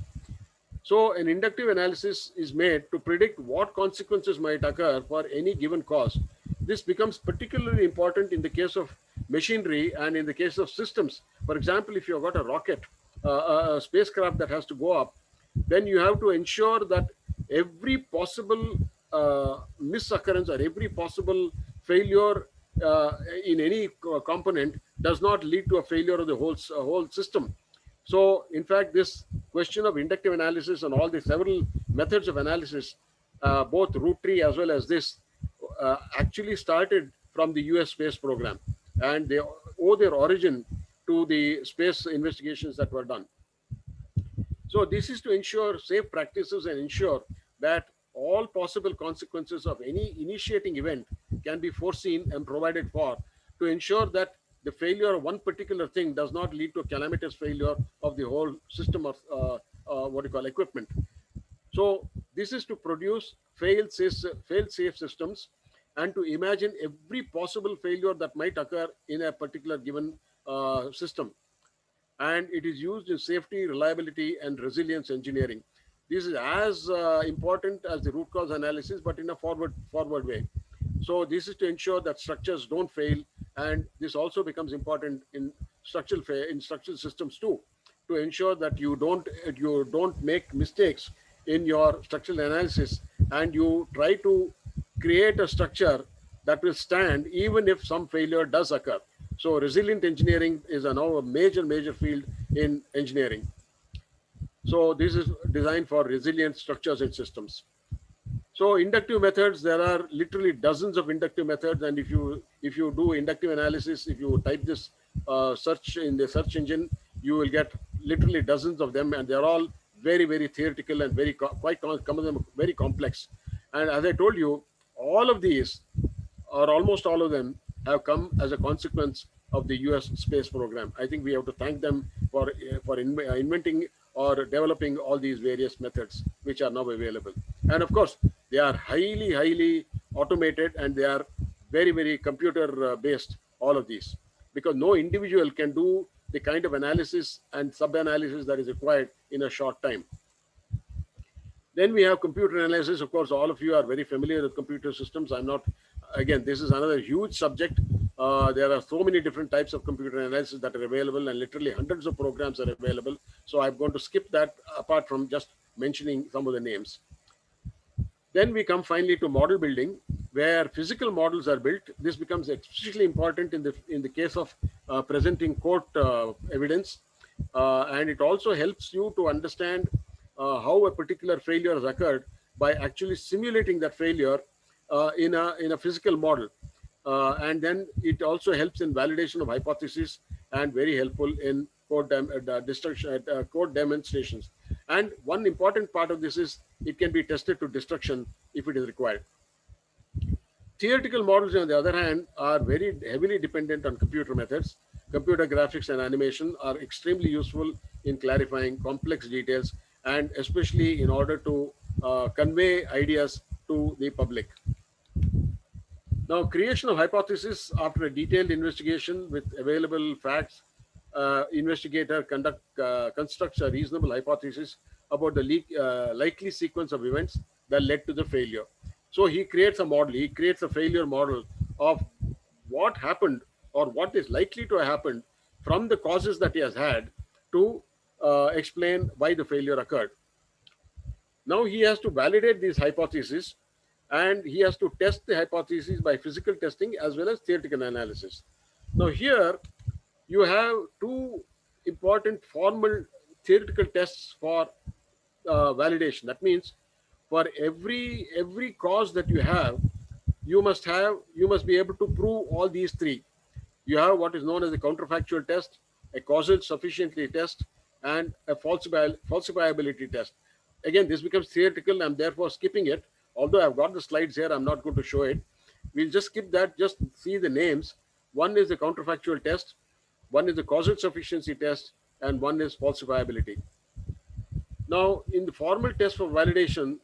So an inductive analysis is made to predict what consequences might occur for any given cause. This becomes particularly important in the case of machinery and in the case of systems. For example, if you've got a rocket, a spacecraft that has to go up, then you have to ensure that every possible misoccurrence or every possible failure in any component does not lead to a failure of the whole system. So, in fact, this question of inductive analysis and all the several methods of analysis, both root tree as well as this, actually started from the US space program, and they owe their origin to the space investigations that were done. So this is to ensure safe practices and ensure that all possible consequences of any initiating event can be foreseen and provided for, to ensure that the failure of one particular thing does not lead to a calamitous failure of the whole system of what you call equipment. So this is to produce fail-safe systems and to imagine every possible failure that might occur in a particular given system. And it is used in safety, reliability, and resilience engineering. This is as important as the root cause analysis, but in a forward way. So this is to ensure that structures don't fail, and this also becomes important in structural systems too, to ensure that you don't make mistakes in your structural analysis, and you try to create a structure that will stand even if some failure does occur. So resilient engineering is now a major field in engineering. So this is designed for resilient structures and systems. So inductive methods, there are literally dozens of inductive methods, and if you do inductive analysis, if you type this search in the search engine, you will get literally dozens of them, and they're all very theoretical and some of them very complex. And as I told you, all of these, or almost all of them, have come as a consequence of the US space program. I think we have to thank them for inventing or developing all these various methods which are now available. And of course, they are highly automated, and they are very computer based, all of these, because no individual can do the kind of analysis and sub-analysis that is required in a short time. Then we have computer analysis. Of course, all of you are very familiar with computer systems. I'm not, again, this is another huge subject. There are so many different types of computer analysis that are available, and literally hundreds of programs are available. So I'm going to skip that, apart from just mentioning some of the names. Then we come finally to model building, where physical models are built. This becomes especially important in the case of presenting court evidence, and it also helps you to understand how a particular failure has occurred by actually simulating that failure in a physical model. And then it also helps in validation of hypotheses, and very helpful in code demonstrations. And one important part of this is it can be tested to destruction if it is required. Theoretical models, on the other hand, are very heavily dependent on computer methods. Computer graphics and animation are extremely useful in clarifying complex details, and especially in order to convey ideas to the public. Now, creation of hypothesis after a detailed investigation with available facts, investigator constructs a reasonable hypothesis about the likely sequence of events that led to the failure. So he creates a model, he creates a failure model of what happened or what is likely to have happened from the causes that he has had to explain why the failure occurred. Now he has to validate these hypotheses, and he has to test the hypotheses by physical testing as well as theoretical analysis. Now here you have two important formal theoretical tests for validation. That means for every cause that you have, you must be able to prove all these three. You have what is known as a counterfactual test, a causal sufficiency test, and a falsifiability test. Again, this becomes theoretical. I'm therefore skipping it. Although I've got the slides here, I'm not going to show it. We'll just skip that, just see the names. One is the counterfactual test, one is the causal sufficiency test, and one is falsifiability. Now, in the formal test for validation,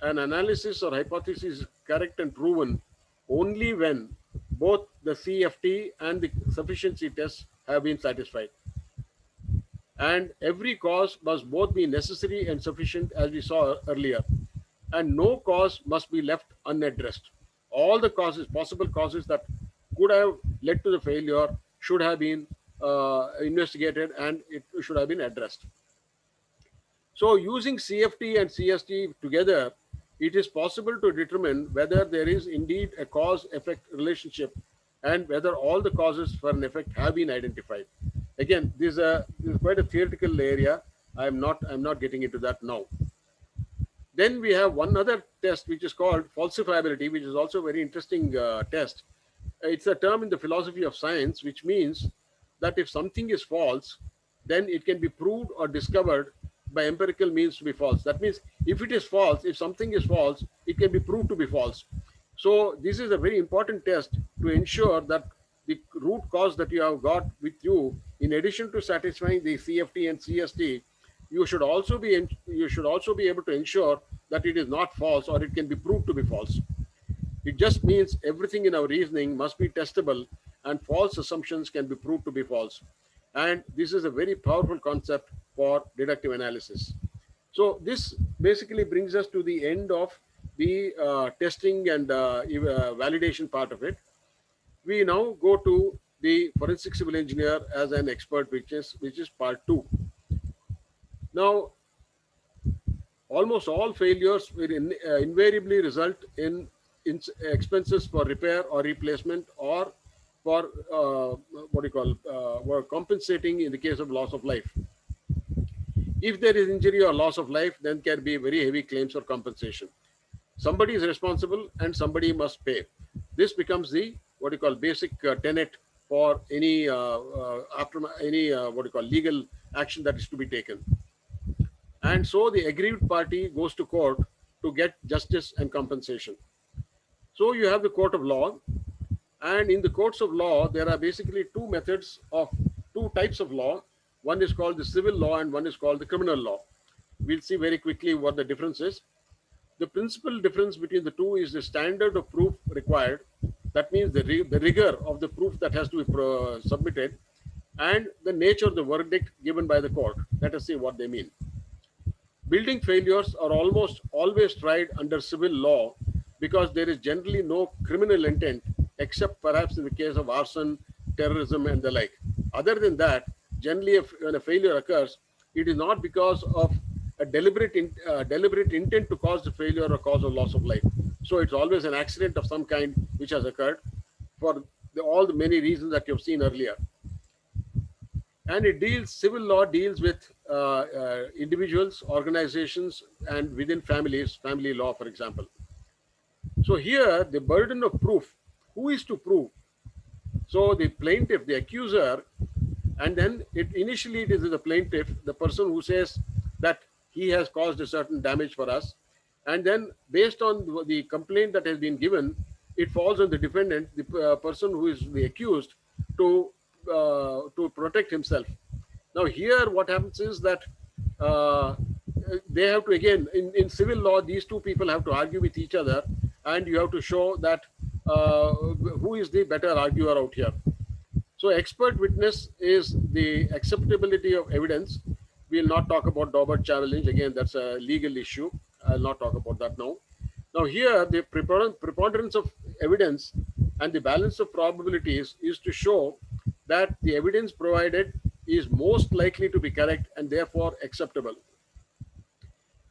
an analysis or hypothesis is correct and proven only when both the CFT and the sufficiency tests have been satisfied. And every cause must both be necessary and sufficient, as we saw earlier, and no cause must be left unaddressed. All the causes, possible causes that could have led to the failure, should have been investigated, and it should have been addressed. So using CFT and CST together, it is possible to determine whether there is indeed a cause-effect relationship and whether all the causes for an effect have been identified. Again, this is quite a theoretical area. I'm not getting into that now. Then we have one other test which is called falsifiability, which is also a very interesting test. It's a term in the philosophy of science, which means that if something is false, then it can be proved or discovered by empirical means to be false. That means if it is false, if something is false, it can be proved to be false. So this is a very important test to ensure that the root cause that you have got with you, in addition to satisfying the CFT and CST, you should also be able to ensure that it is not false or it can be proved to be false. It just means everything in our reasoning must be testable and false assumptions can be proved to be false. And this is a very powerful concept for deductive analysis. So this basically brings us to the end of the testing and validation part of it. We now go to the forensic civil engineer as an expert, which is part 2. Now, almost all failures will invariably result in expenses for repair or replacement, or for compensating in the case of loss of life. If there is injury or loss of life, then can be very heavy claims for compensation. Somebody is responsible and somebody must pay. This becomes the basic tenet for any legal action that is to be taken. And so the aggrieved party goes to court to get justice and compensation. So you have the court of law, and in the courts of law, there are basically two types of law. One is called the civil law and one is called the criminal law. We'll see very quickly what the difference is. The principal difference between the two is the standard of proof required. That means the rigor of the proof that has to be submitted, and the nature of the verdict given by the court. Let us see what they mean. Building failures are almost always tried under civil law because there is generally no criminal intent, except perhaps in the case of arson, terrorism, and the like. Other than that, generally when a failure occurs, it is not because of a deliberate intent to cause the failure or cause a loss of life. So it's always an accident of some kind which has occurred for all the many reasons that you've seen earlier. And civil law deals with individuals, organizations, and within families, family law, for example. So here, the burden of proof, who is to prove? So the plaintiff, the accuser, and then initially it is the plaintiff, the person who says that he has caused a certain damage for us. And then based on the complaint that has been given, it falls on the defendant, the person who is the accused, to protect himself. Now here what happens is that they have to, again, in civil law, these two people have to argue with each other, and you have to show that who is the better arguer out here. So expert witness is the acceptability of evidence. We'll not talk about Daubert challenge. Again, that's a legal issue. I'll not talk about that now. Now here, the preponderance of evidence and the balance of probabilities is to show that the evidence provided is most likely to be correct and therefore acceptable.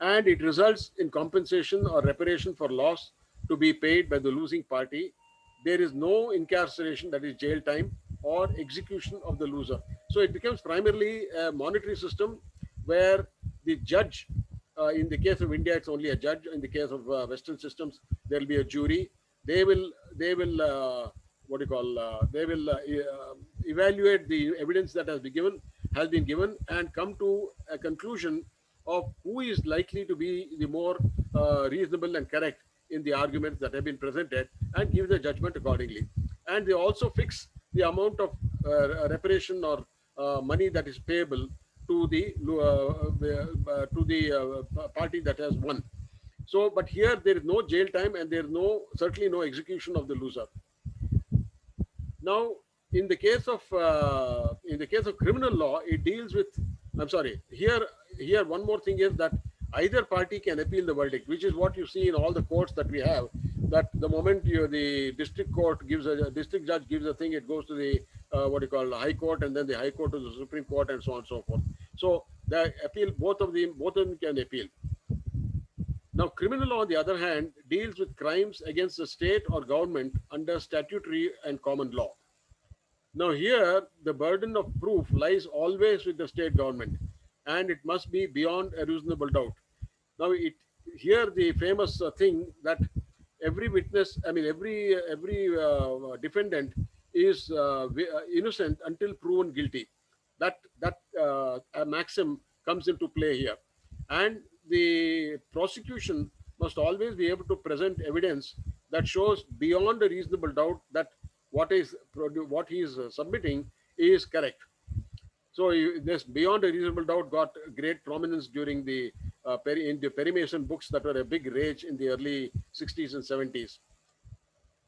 And it results in compensation or reparation for loss to be paid by the losing party. There is no incarceration, that is jail time, or execution of the loser. So it becomes primarily a monetary system where the judge, in the case of India, it's only a judge. In the case of Western systems, there will be a jury. They will evaluate the evidence that has been given and come to a conclusion of who is likely to be the more reasonable and correct in the arguments that have been presented, and give the judgment accordingly. And they also fix the amount of reparation or money that is payable to the party that has won. So, but here there is no jail time and there is certainly no execution of the loser. Now, in the case of criminal law, it deals with. I'm sorry. Here one more thing is that either party can appeal the verdict, which is what you see in all the courts that we have. That the moment the district court gives a district judge gives a thing, it goes to the what you call the high court, and then the high court to the Supreme Court, and so on and so forth. So the appeal, both of them can appeal. Now, criminal law, on the other hand, deals with crimes against the state or government under statutory and common law. Now, here, the burden of proof lies always with the state government, and it must be beyond a reasonable doubt. Now, here the famous thing that every witness, I mean, every defendant is innocent until proven guilty. That a maxim comes into play here, and the prosecution must always be able to present evidence that shows beyond a reasonable doubt that what he is submitting is correct. So this beyond a reasonable doubt got great prominence during the in the Perry Mason books that were a big rage in the early 60s and 70s.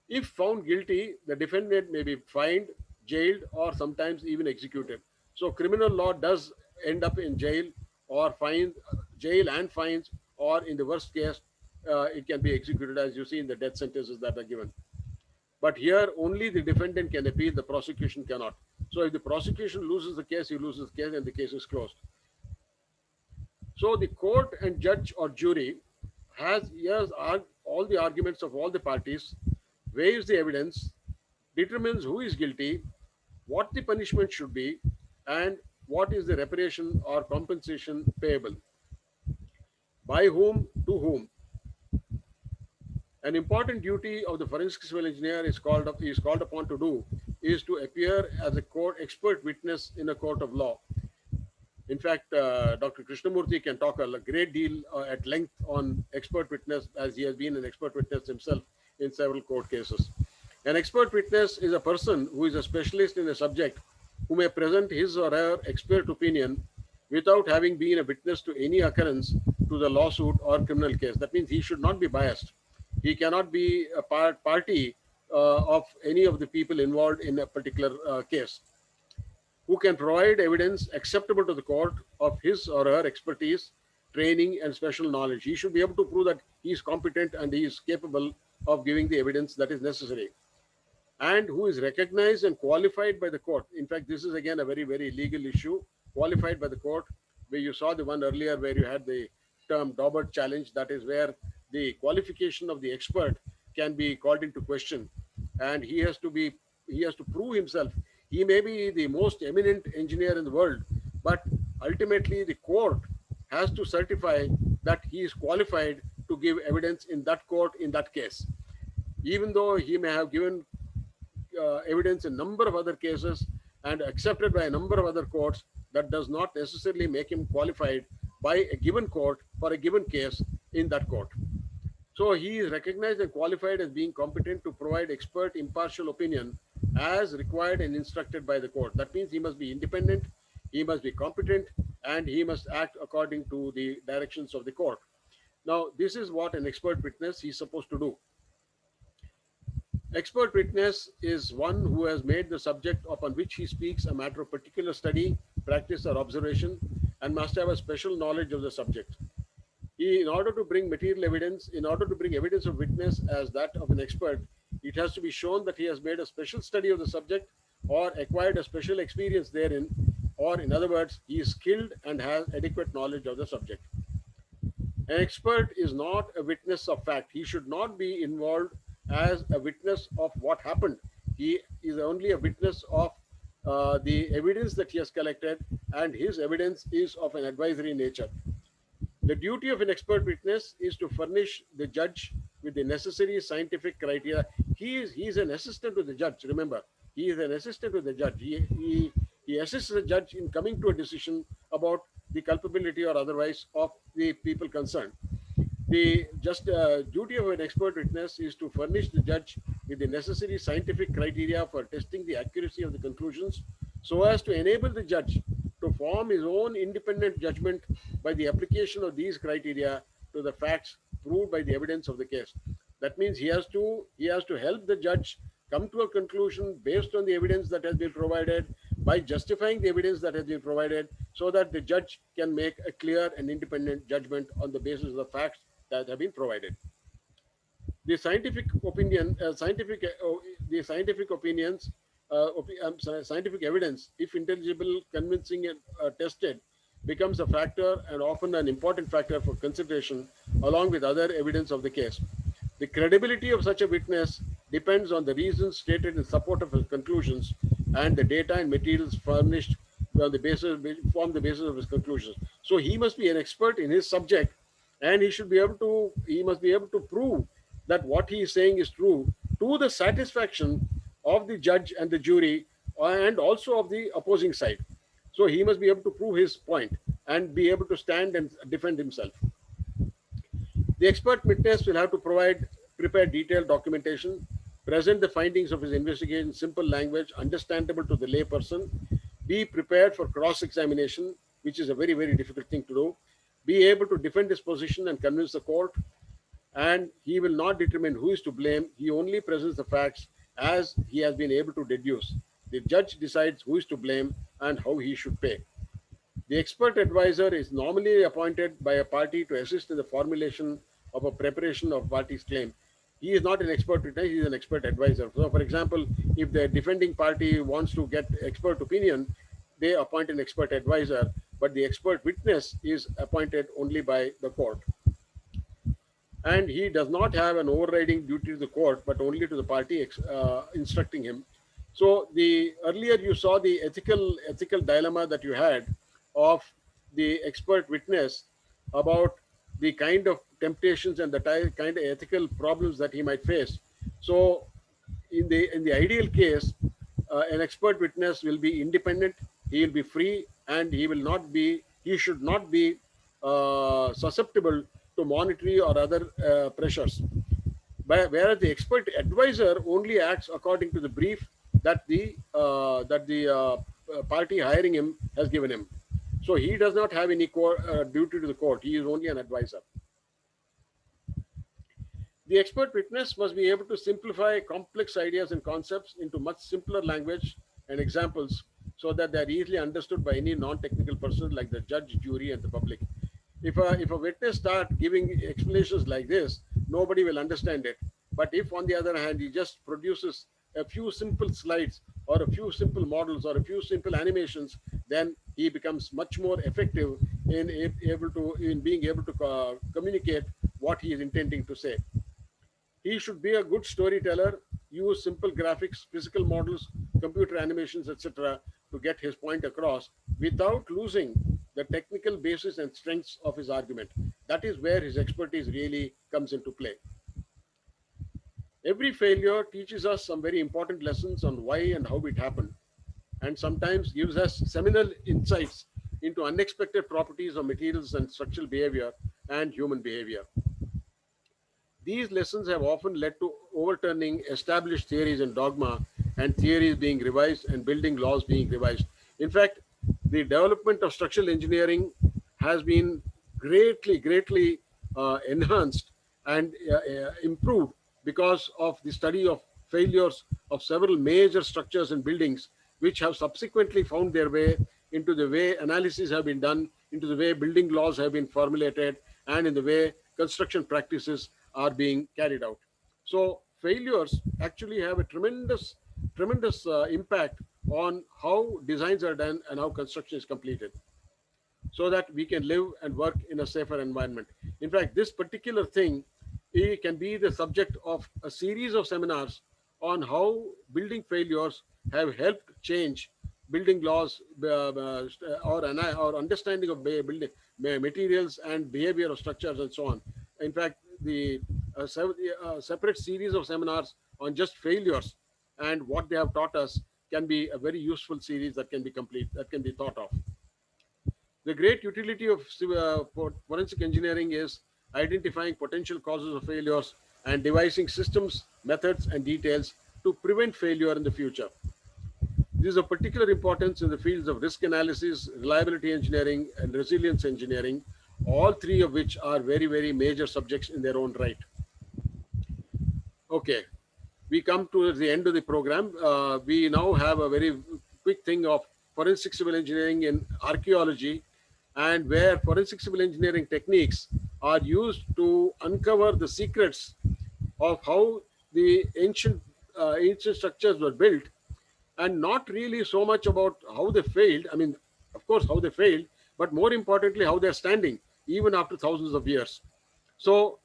If found guilty, the defendant may be fined, jailed, or sometimes even executed. So criminal law does end up in jail or jail and fines, or in the worst case, it can be executed, as you see in the death sentences that are given. But here, only the defendant can appeal, the prosecution cannot. So if the prosecution loses the case, he loses the case, and the case is closed. So the court and judge or jury hears all the arguments of all the parties, weighs the evidence, determines who is guilty, what the punishment should be, and what is the reparation or compensation payable. By whom, to whom. An important duty of the forensic civil engineer is called upon to do is to appear as a court expert witness in a court of law. In fact, Dr. Krishnamurthy can talk a great deal at length on expert witness, as he has been an expert witness himself in several court cases. An expert witness is a person who is a specialist in a subject who may present his or her expert opinion without having been a witness to any occurrence to the lawsuit or criminal case. That means he should not be biased. He cannot be a party of any of the people involved in a particular case, who can provide evidence acceptable to the court of his or her expertise, training, and special knowledge. He should be able to prove that he is competent and he is capable of giving the evidence that is necessary, and who is recognized and qualified by the court. In fact, this is again a very, very legal issue, qualified by the court, where you saw the one earlier where you had the term Daubert challenge. That is where the qualification of the expert can be called into question, and he has to prove himself. He may be the most eminent engineer in the world, but ultimately the court has to certify that he is qualified to give evidence in that court in that case. Even though he may have given evidence in a number of other cases and accepted by a number of other courts, that does not necessarily make him qualified by a given court for a given case in that court. So he is recognized and qualified as being competent to provide expert impartial opinion as required and instructed by the court. That means he must be independent, he must be competent, and he must act according to the directions of the court. Now, this is what an expert witness is supposed to do. Expert witness is one who has made the subject upon which he speaks a matter of particular study, practice, or observation, and must have a special knowledge of the subject. In order to bring material evidence, in order to bring evidence of witness as that of an expert, it has to be shown that he has made a special study of the subject or acquired a special experience therein, or in other words, he is skilled and has adequate knowledge of the subject. An expert is not a witness of fact. He should not be involved as a witness of what happened. He is only a witness of the evidence that he has collected, and his evidence is of an advisory nature. The duty of an expert witness is to furnish the judge with the necessary scientific criteria. He is an assistant to the judge. Remember, he is an assistant to the judge. He assists the judge in coming to a decision about the culpability or otherwise of the people concerned. The just duty of an expert witness is to furnish the judge with the necessary scientific criteria for testing the accuracy of the conclusions, so as to enable the judge to form his own independent judgment by the application of these criteria to the facts proved by the evidence of the case. That means he has to help the judge come to a conclusion based on the evidence that has been provided, by justifying the evidence that has been provided, so that the judge can make a clear and independent judgment on the basis of the facts that have been provided. The scientific opinion, the scientific opinions, scientific evidence, if intelligible, convincing, and tested, becomes a factor and often an important factor for consideration along with other evidence of the case. The credibility of such a witness depends on the reasons stated in support of his conclusions and the data and materials furnished on the basis form the basis of his conclusions. So he must be an expert in his subject, and he must be able to prove that what he is saying is true to the satisfaction of the judge and the jury and also of the opposing side. So he must be able to prove his point and be able to stand and defend himself. The expert witness will have to prepare detailed documentation, present the findings of his investigation in simple language, understandable to the layperson, be prepared for cross-examination, which is a very, very difficult thing to do, be able to defend his position and convince the court, and he will not determine who is to blame. He only presents the facts as he has been able to deduce. The judge decides who is to blame and how he should pay. The expert advisor is normally appointed by a party to assist in the formulation of a preparation of party's claim. He is not an expert witness, he is an expert advisor. So, for example, if the defending party wants to get expert opinion, they appoint an expert advisor, but the expert witness is appointed only by the court. And he does not have an overriding duty to the court, but only to the party instructing him. So the earlier you saw the ethical dilemma that you had of the expert witness about the kind of temptations and the kind of ethical problems that he might face. So in the ideal case, an expert witness will be independent, he will be free, and he should not be susceptible to monetary or other pressures. Whereas the expert advisor only acts according to the brief that the party hiring him has given him. So he does not have any duty to the court. He is only an advisor. The expert witness must be able to simplify complex ideas and concepts into much simpler language and examples so that they are easily understood by any non-technical person like the judge, jury, and the public. If a witness starts giving explanations like this, nobody will understand it. But if, on the other hand, he just produces a few simple slides or a few simple models or a few simple animations, then he becomes much more effective in being able to communicate what he is intending to say. He should be a good storyteller, use simple graphics, physical models, computer animations, etc., to get his point across without losing the technical basis and strengths of his argument. That is where his expertise really comes into play. Every failure teaches us some very important lessons on why and how it happened, and sometimes gives us seminal insights into unexpected properties of materials and structural behavior and human behavior. These lessons have often led to overturning established theories and dogma, and theories being revised and building laws being revised. In fact, the development of structural engineering has been greatly enhanced and improved because of the study of failures of several major structures and buildings, which have subsequently found their way into the way analyses have been done, into the way building laws have been formulated, and in the way construction practices are being carried out. So failures actually have a tremendous impact on how designs are done and how construction is completed, so that we can live and work in a safer environment. In fact, this particular thing, it can be the subject of a series of seminars on how building failures have helped change building laws or understanding of building materials and behavior of structures and so on. In fact, the separate series of seminars on just failures and what they have taught us can be a very useful series that can be thought of. The great utility of forensic engineering is identifying potential causes of failures, and devising systems, methods, and details to prevent failure in the future. This is of particular importance in the fields of risk analysis, reliability engineering, and resilience engineering, all three of which are very, very major subjects in their own right. Okay, we come to the end of the program. We now have a very quick thing of forensic civil engineering in archaeology, and where forensic civil engineering techniques are used to uncover the secrets of how the ancient structures were built, and not really so much about how they failed. I mean, of course, how they failed, but more importantly, how they're standing even after thousands of years. So,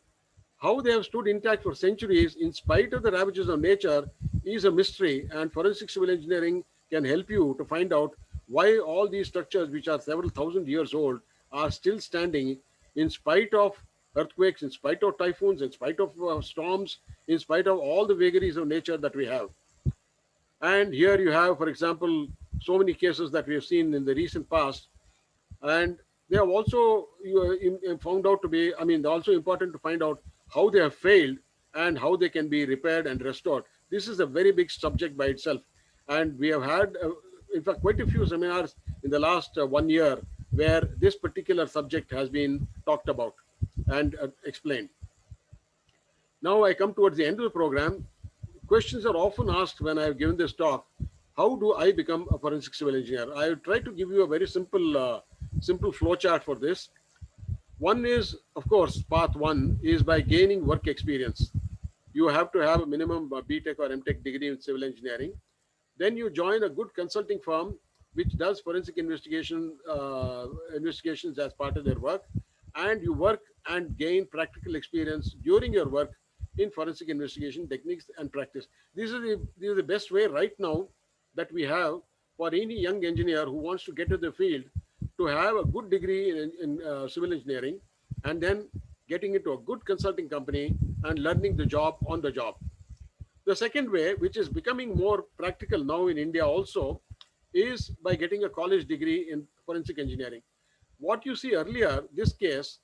how they have stood intact for centuries in spite of the ravages of nature is a mystery, and forensic civil engineering can help you to find out why all these structures, which are several thousand years old, are still standing in spite of earthquakes, in spite of typhoons, in spite of storms, in spite of all the vagaries of nature that we have. And here you have, for example, so many cases that we have seen in the recent past, and they have also found out to be, I mean, also important to find out how they have failed and how they can be repaired and restored. This is a very big subject by itself, and we have had, in fact, quite a few seminars in the last 1 year where this particular subject has been talked about and explained. Now I come towards the end of the program. Questions are often asked when I have given this talk: how do I become a forensic civil engineer? I will try to give you a very simple flow chart for this. One is, of course, path one is by gaining work experience. You have to have a minimum BTech or MTech degree in civil engineering. Then you join a good consulting firm which does forensic investigations as part of their work, and you work and gain practical experience during your work in forensic investigation techniques and practice. These are the best way right now that we have for any young engineer who wants to get to the field, to have a good degree in civil engineering, and then getting into a good consulting company and learning the job on the job. The second way, which is becoming more practical now in India also, is by getting a college degree in forensic engineering. What you see earlier, this case,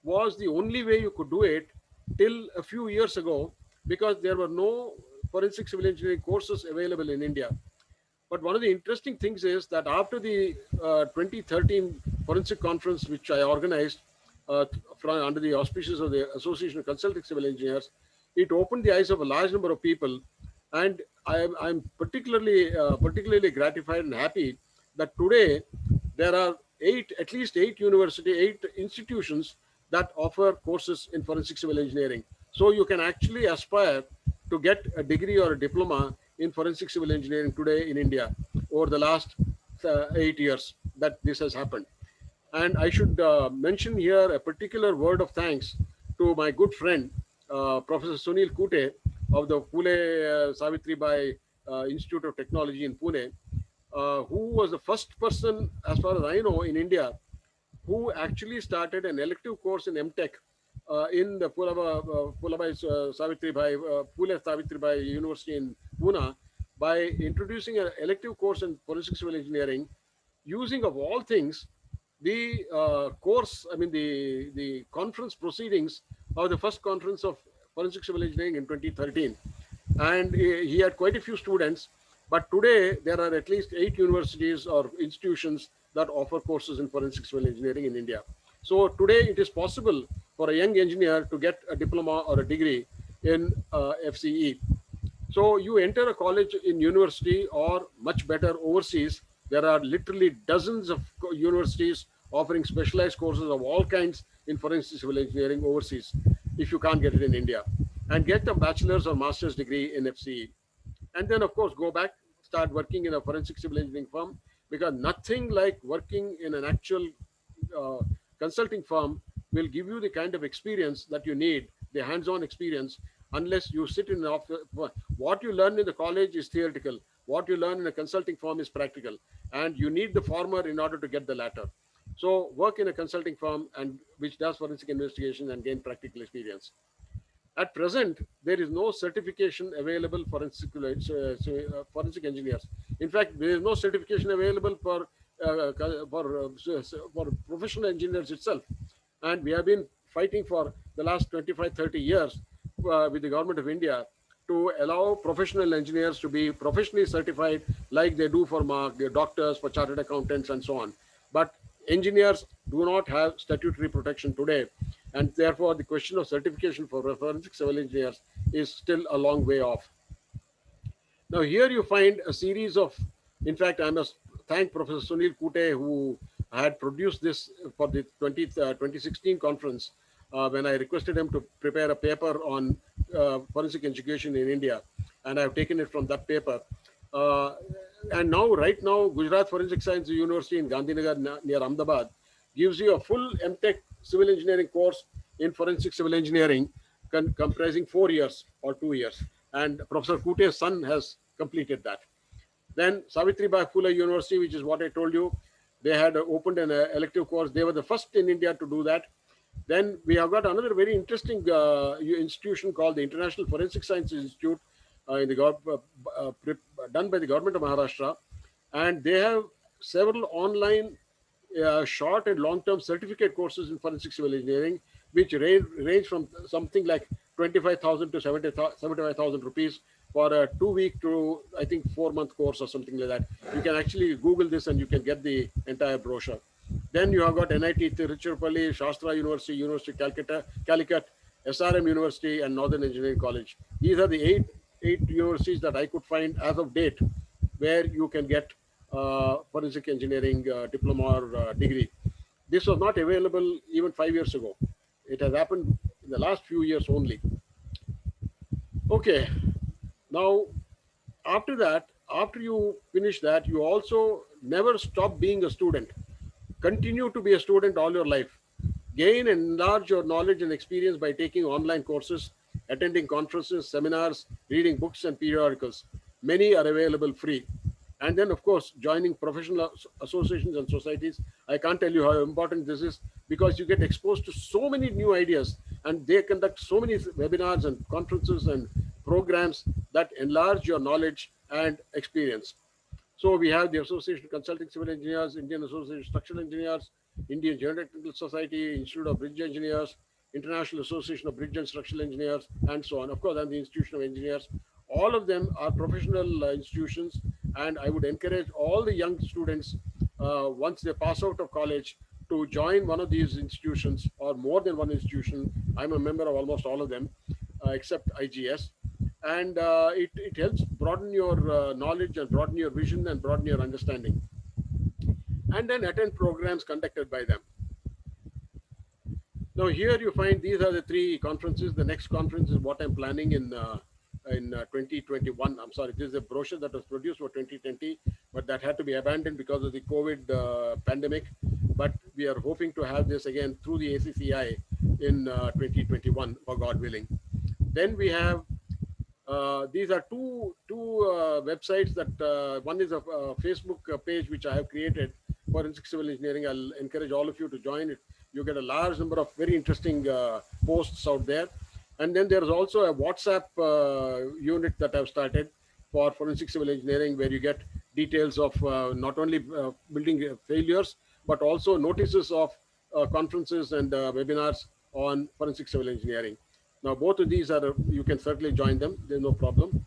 was the only way you could do it till a few years ago, because there were no forensic civil engineering courses available in India. But one of the interesting things is that after the 2013 forensic conference, which I organized under the auspices of the Association of Consulting Civil Engineers, it opened the eyes of a large number of people, and I'm particularly gratified and happy that today there are at least eight institutions that offer courses in forensic civil engineering. So you can actually aspire to get a degree or a diploma in forensic civil engineering today in India over the last 8 years that this has happened. And I should mention here a particular word of thanks to my good friend, Professor Sunil Kute of the Pune Savitribai Institute of Technology in Pune, who was the first person, as far as I know, in India, who actually started an elective course in MTech in the Pune Savitribai University in Pune, by introducing an elective course in forensic civil engineering, using, of all things, the the conference proceedings of the first conference of forensic civil engineering in 2013. And he had quite a few students, but today there are at least 8 universities or institutions that offer courses in forensic civil engineering in India. So today it is possible for a young engineer to get a diploma or a degree in FCE. So you enter a college in university, or much better overseas, there are literally dozens of universities offering specialized courses of all kinds in forensic civil engineering overseas, if you can't get it in India, and get a bachelor's or master's degree in FCE. And then, of course, go back, start working in a forensic civil engineering firm, because nothing like working in an actual consulting firm will give you the kind of experience that you need, the hands-on experience, unless you sit in an office. What you learn in the college is theoretical. What you learn in a consulting firm is practical, and you need the former in order to get the latter. So work in a consulting firm and which does forensic investigation and gain practical experience. At present, there is no certification available for forensic engineers. In fact, there is no certification available for professional engineers itself. And we have been fighting for the last 25, 30 years with the government of India to allow professional engineers to be professionally certified like they do for doctors, for chartered accountants, and so on. But engineers do not have statutory protection today. And therefore, the question of certification for forensic civil engineers is still a long way off. Now, here you find a series of, in fact, I must thank Professor Sunil Kute, who had produced this for the 2016 conference when I requested him to prepare a paper on forensic education in India. And I've taken it from that paper. And now, right now, Gujarat Forensic Science University in Gandhinagar near Ahmedabad gives you a full MTech civil engineering course in forensic civil engineering comprising 4 years or 2 years. And Professor Kute's son has completed that. Then Savitribai Phule University, which is what I told you, they had opened an elective course. They were the first in India to do that. Then we have got another very interesting institution called the International Forensic Sciences Institute in the done by the government of Maharashtra. And they have several online short and long-term certificate courses in forensic civil engineering, which range from something like 25,000 to 75,000 rupees for a 2-week to, I think, 4-month course or something like that. You can actually Google this and you can get the entire brochure. Then you have got NIT Tiruchirappalli, Shastra University, University of Calicut, SRM University, and Northern Engineering College. These are the eight universities that I could find as of date where you can get forensic engineering diploma or degree. This was not available even 5 years ago. It has happened in the last few years only. Okay, now after that, after you finish that, you also never stop being a student. Continue to be a student all your life. Gain and enlarge your knowledge and experience by taking online courses, attending conferences, seminars, reading books and periodicals. Many are available free. And then, of course, joining professional associations and societies. I can't tell you how important this is because you get exposed to so many new ideas and they conduct so many webinars and conferences and programs that enlarge your knowledge and experience. So we have the Association of Consulting Civil Engineers, Indian Association of Structural Engineers, Indian Geotechnical Society, Institute of Bridge Engineers, International Association of Bridge and Structural Engineers, and so on. Of course, and the Institution of Engineers. All of them are professional institutions, and I would encourage all the young students, once they pass out of college, to join one of these institutions or more than one institution. I'm a member of almost all of them, except IGS. And it helps broaden your knowledge and broaden your vision and broaden your understanding. And then attend programs conducted by them. Now here you find these are the 3 conferences. The next conference is what I'm planning in 2021. I'm sorry, this is a brochure that was produced for 2020, but that had to be abandoned because of the COVID pandemic. But we are hoping to have this again through the ACCI in 2021, for God willing. Then we have these are two websites that one is a Facebook page which I have created, Forensic Civil Engineering. I'll encourage all of you to join it. You get a large number of very interesting posts out there. And then there's also a WhatsApp unit that I've started for forensic civil engineering, where you get details of not only building failures, but also notices of conferences and webinars on forensic civil engineering. Now, both of these are, you can certainly join them. There's no problem.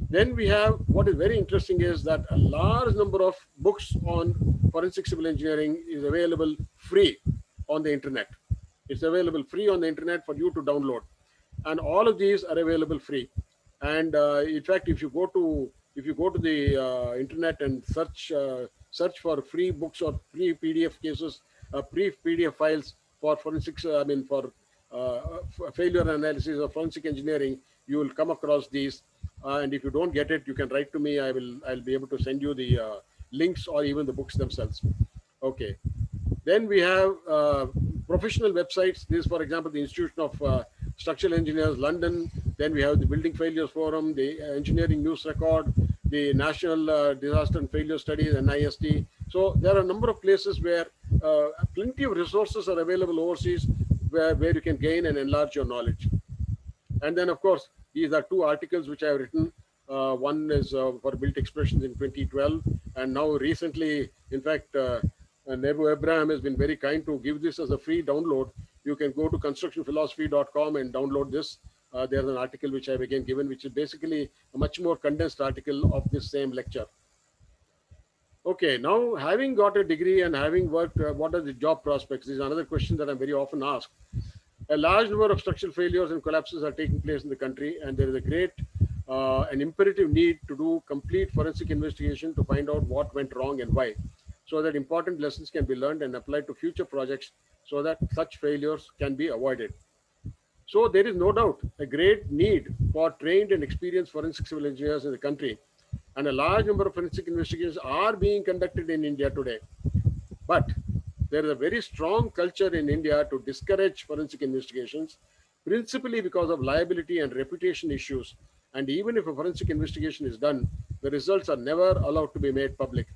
Then we have, what is very interesting is that a large number of books on forensic civil engineering is available free on the internet. It's available free on the internet for you to download. And all of these are available free. And in fact, if you go to the internet and search for free books or free PDF cases, free PDF files for forensics, for failure analysis or forensic engineering, you will come across these. And if you don't get it, you can write to me. I'll be able to send you the links or even the books themselves. Okay. Then we have professional websites. This, for example, the Institution of Structural Engineers, London. Then we have the Building Failures Forum, the Engineering News Record, the National Disaster and Failure Studies, NIST. So there are a number of places where plenty of resources are available overseas where you can gain and enlarge your knowledge. And then, of course, these are 2 articles which I have written. One is for Built Expressions in 2012. And now recently, in fact, Nebu Abraham has been very kind to give this as a free download. You can go to constructionphilosophy.com and download this. There's an article which I've again given, which is basically a much more condensed article of this same lecture. Okay, now having got a degree and having worked, what are the job prospects? This is another question that I'm very often asked. A large number of structural failures and collapses are taking place in the country, and there is a great an imperative need to do complete forensic investigation to find out what went wrong and why, so that important lessons can be learned and applied to future projects so that such failures can be avoided. So there is no doubt a great need for trained and experienced forensic civil engineers in the country, and a large number of forensic investigations are being conducted in India today. But there is a very strong culture in India to discourage forensic investigations, principally because of liability and reputation issues. And even if a forensic investigation is done, the results are never allowed to be made public.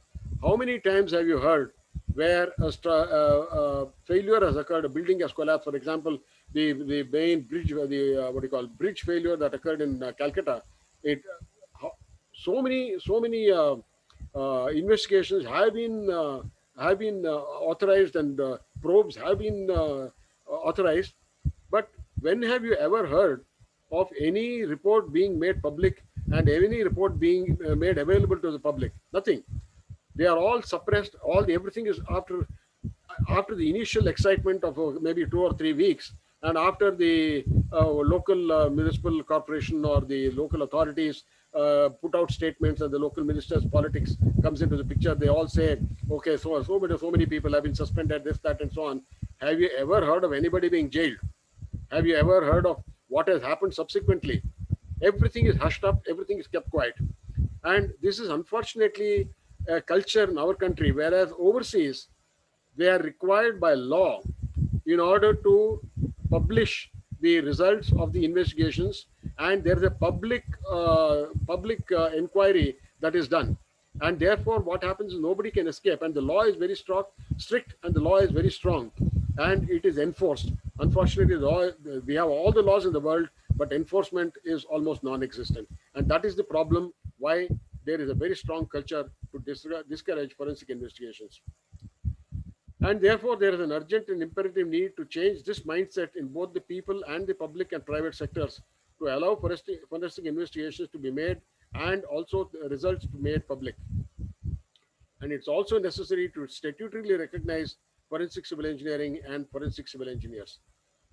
How many times have you heard where a failure has occurred, a building has collapsed? For example, the main bridge, bridge failure that occurred in Calcutta. It so many investigations have been authorized, and probes have been authorized. But when have you ever heard of any report being made public and any report being made available to the public? Nothing. They are all suppressed. Everything is after the initial excitement of maybe 2 or 3 weeks, and after the local municipal corporation or the local authorities put out statements, and the local minister's politics comes into the picture, they all say, okay, so many people have been suspended, this, that, and so on. Have you ever heard of anybody being jailed? Have you ever heard of what has happened subsequently? Everything is hushed up, everything is kept quiet. And this is unfortunately a culture in our country, whereas overseas, they are required by law in order to publish the results of the investigations, and there is a public inquiry that is done. And therefore, what happens is nobody can escape, and the law is very strict, and the law is very strong, and it is enforced. Unfortunately, we have all the laws in the world, but enforcement is almost non-existent, and that is the problem why there is a very strong culture to discourage forensic investigations. And therefore, there is an urgent and imperative need to change this mindset in both the people and the public and private sectors to allow forensic investigations to be made and also the results to be made public. And it's also necessary to statutorily recognize forensic civil engineering and forensic civil engineers.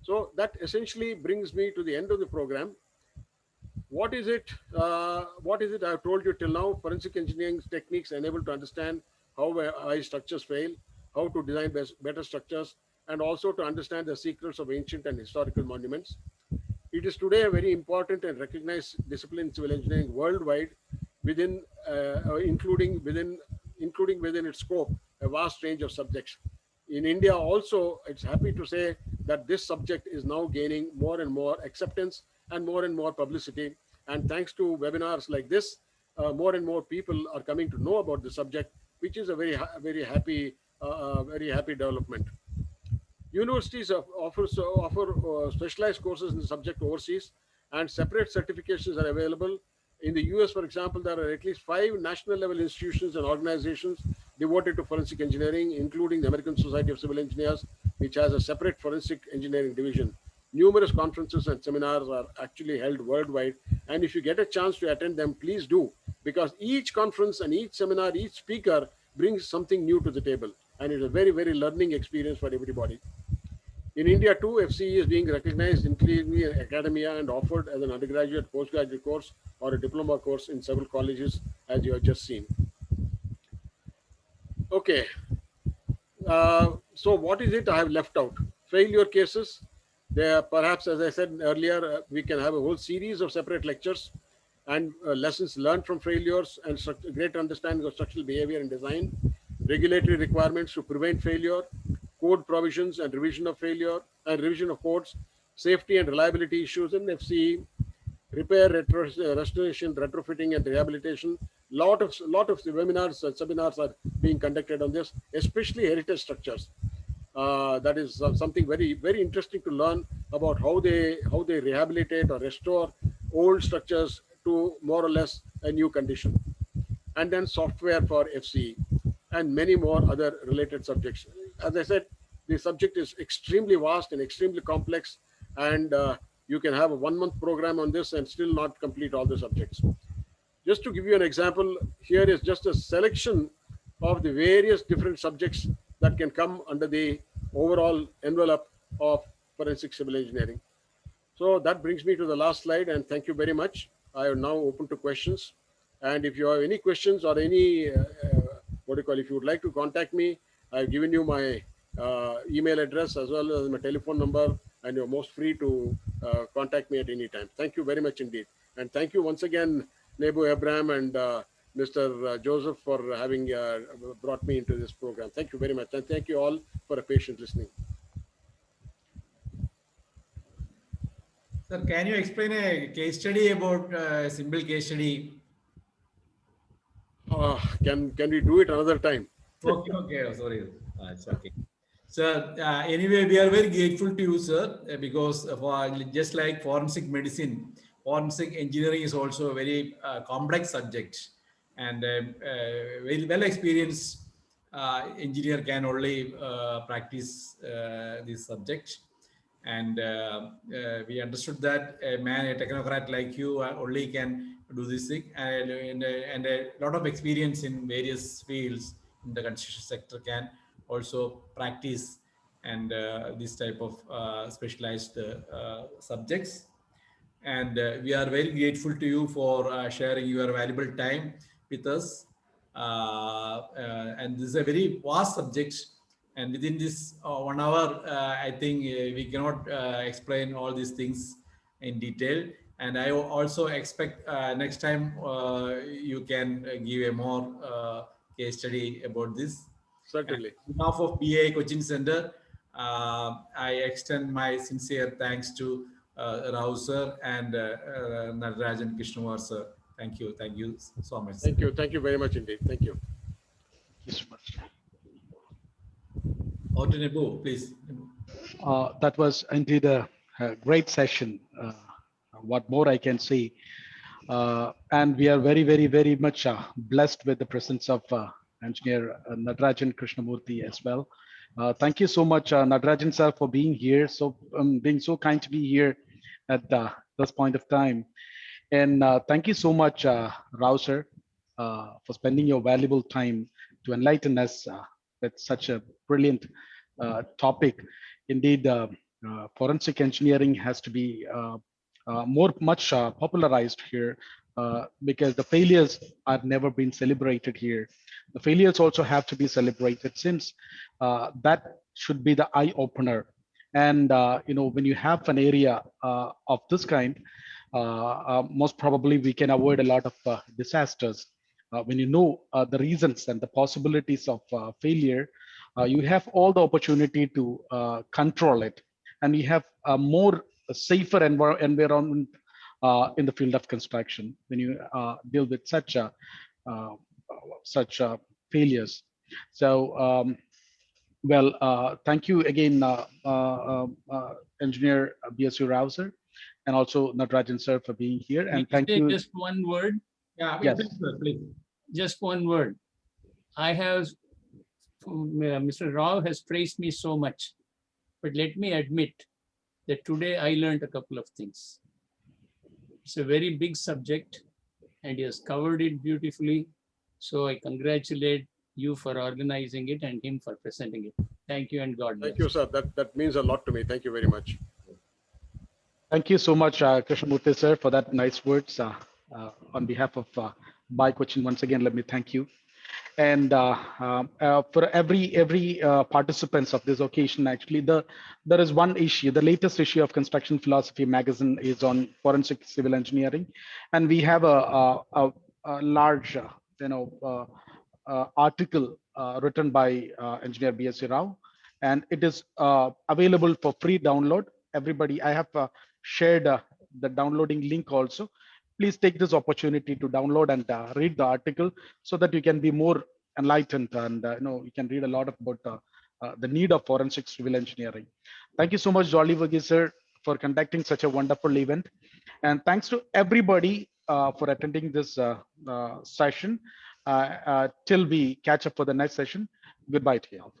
So that essentially brings me to the end of the program. What is it I've told you till now? Forensic engineering techniques enable to understand how high structures fail, how to design better structures, and also to understand the secrets of ancient and historical monuments. It is today a very important and recognized discipline in civil engineering worldwide, including within its scope a vast range of subjects. In India also, it's happy to say that this subject is now gaining more and more acceptance and more publicity. And thanks to webinars like this, more and more people are coming to know about the subject, which is a very happy development. Universities offer specialized courses in the subject overseas, and separate certifications are available. In the US, for example, there are at least 5 national level institutions and organizations devoted to forensic engineering, including the American Society of Civil Engineers, which has a separate forensic engineering division. Numerous conferences and seminars are actually held worldwide, and if you get a chance to attend them, please do, because each conference and each seminar, each speaker brings something new to the table, and it's a very learning experience for everybody. In India too, FCE is being recognized increasingly in academia and offered as an undergraduate, postgraduate course or a diploma course in several colleges, as you have just seen. Okay, so what is it I have left out? Failure cases. There, perhaps, as I said earlier, we can have a whole series of separate lectures and lessons learned from failures and greater understanding of structural behavior and design, regulatory requirements to prevent failure, code provisions and revision of failure and revision of codes, safety and reliability issues in FCE, repair, restoration, retrofitting, and rehabilitation. Lot of the webinars and seminars are being conducted on this, especially heritage structures. That is something very interesting to learn about how they rehabilitate or restore old structures to more or less a new condition. And then software for FCE and many more other related subjects. As I said, the subject is extremely vast and extremely complex, and you can have a 1 month program on this and still not complete all the subjects. Just to give you an example, here is just a selection of the various different subjects that can come under the overall envelope of forensic civil engineering. So that brings me to the last slide, and thank you very much. I am now open to questions. And if you have any questions or any, if you would like to contact me, I've given you my email address as well as my telephone number, and you're most free to contact me at any time. Thank you very much indeed. And thank you once again, Nebu Abraham and Mr. Joseph, for having brought me into this program. Thank you very much. And thank you all for a patient listening. Sir, can you explain a case study about a simple case study? Can we do it another time? Okay, oh, sorry. It's okay. Sir, anyway, we are very grateful to you, sir, because for just like forensic medicine, forensic engineering is also a very complex subject, and very well experienced engineer can only practice this subject. And we understood that a man, a technocrat like you, only can do this thing, and a lot of experience in various fields in the construction sector can also practice and this type of specialized subjects. And we are very grateful to you for sharing your valuable time with us. And this is a very vast subject. And within this 1 hour, I think we cannot explain all these things in detail. And I also expect next time you can give a more case study about this. Certainly. And on behalf of BA Coaching Center, I extend my sincere thanks to Rao sir and Natarajan Krishnamurthy sir. Thank you so much. Thank you very much indeed. Thank you. Thank you so much. Out to Nebu, please. That was indeed a great session. What more I can say? And we are very much blessed with the presence of Engineer Natarajan Krishnamurthy as well. Thank you so much, Natarajan sir, for being here. So being so kind to be here at this point of time. And thank you so much, Rao sir, for spending your valuable time to enlighten us with such a brilliant topic. Indeed, forensic engineering has to be much popularized here because the failures are never been celebrated here. The failures also have to be celebrated, since that should be the eye opener. And when you have an area of this kind, most probably we can avoid a lot of disasters. When you know the reasons and the possibilities of failure, you have all the opportunity to control it, and you have a more safer environment in the field of construction when you deal with such failures. So, thank you again, Engineer BSU Rao sir, and also Natarajan sir for being here. And thank you. Just one word. Yeah, Yes. please. Just one word. Mr. Rao has praised me so much, but let me admit that today I learned a couple of things. It's a very big subject and he has covered it beautifully. So I congratulate you for organizing it and him for presenting it. Thank you and God bless. Thank you, sir. That means a lot to me. Thank you very much. Thank you so much, Krishnamurthy sir, for that nice words. On behalf of BA Coaching, once again, let me thank you. And for every participants of this occasion, actually, there is one issue. The latest issue of Construction Philosophy magazine is on forensic civil engineering, and we have a large, article written by Engineer BSC Rao, and it is available for free download. Everybody, I have shared the downloading link also. Please take this opportunity to download and read the article so that you can be more enlightened, and you can read a lot about the need of forensic civil engineering. Thank you so much, Jolly Wagi sir, for conducting such a wonderful event. And thanks to everybody for attending this session. Till we catch up for the next session, goodbye to you all.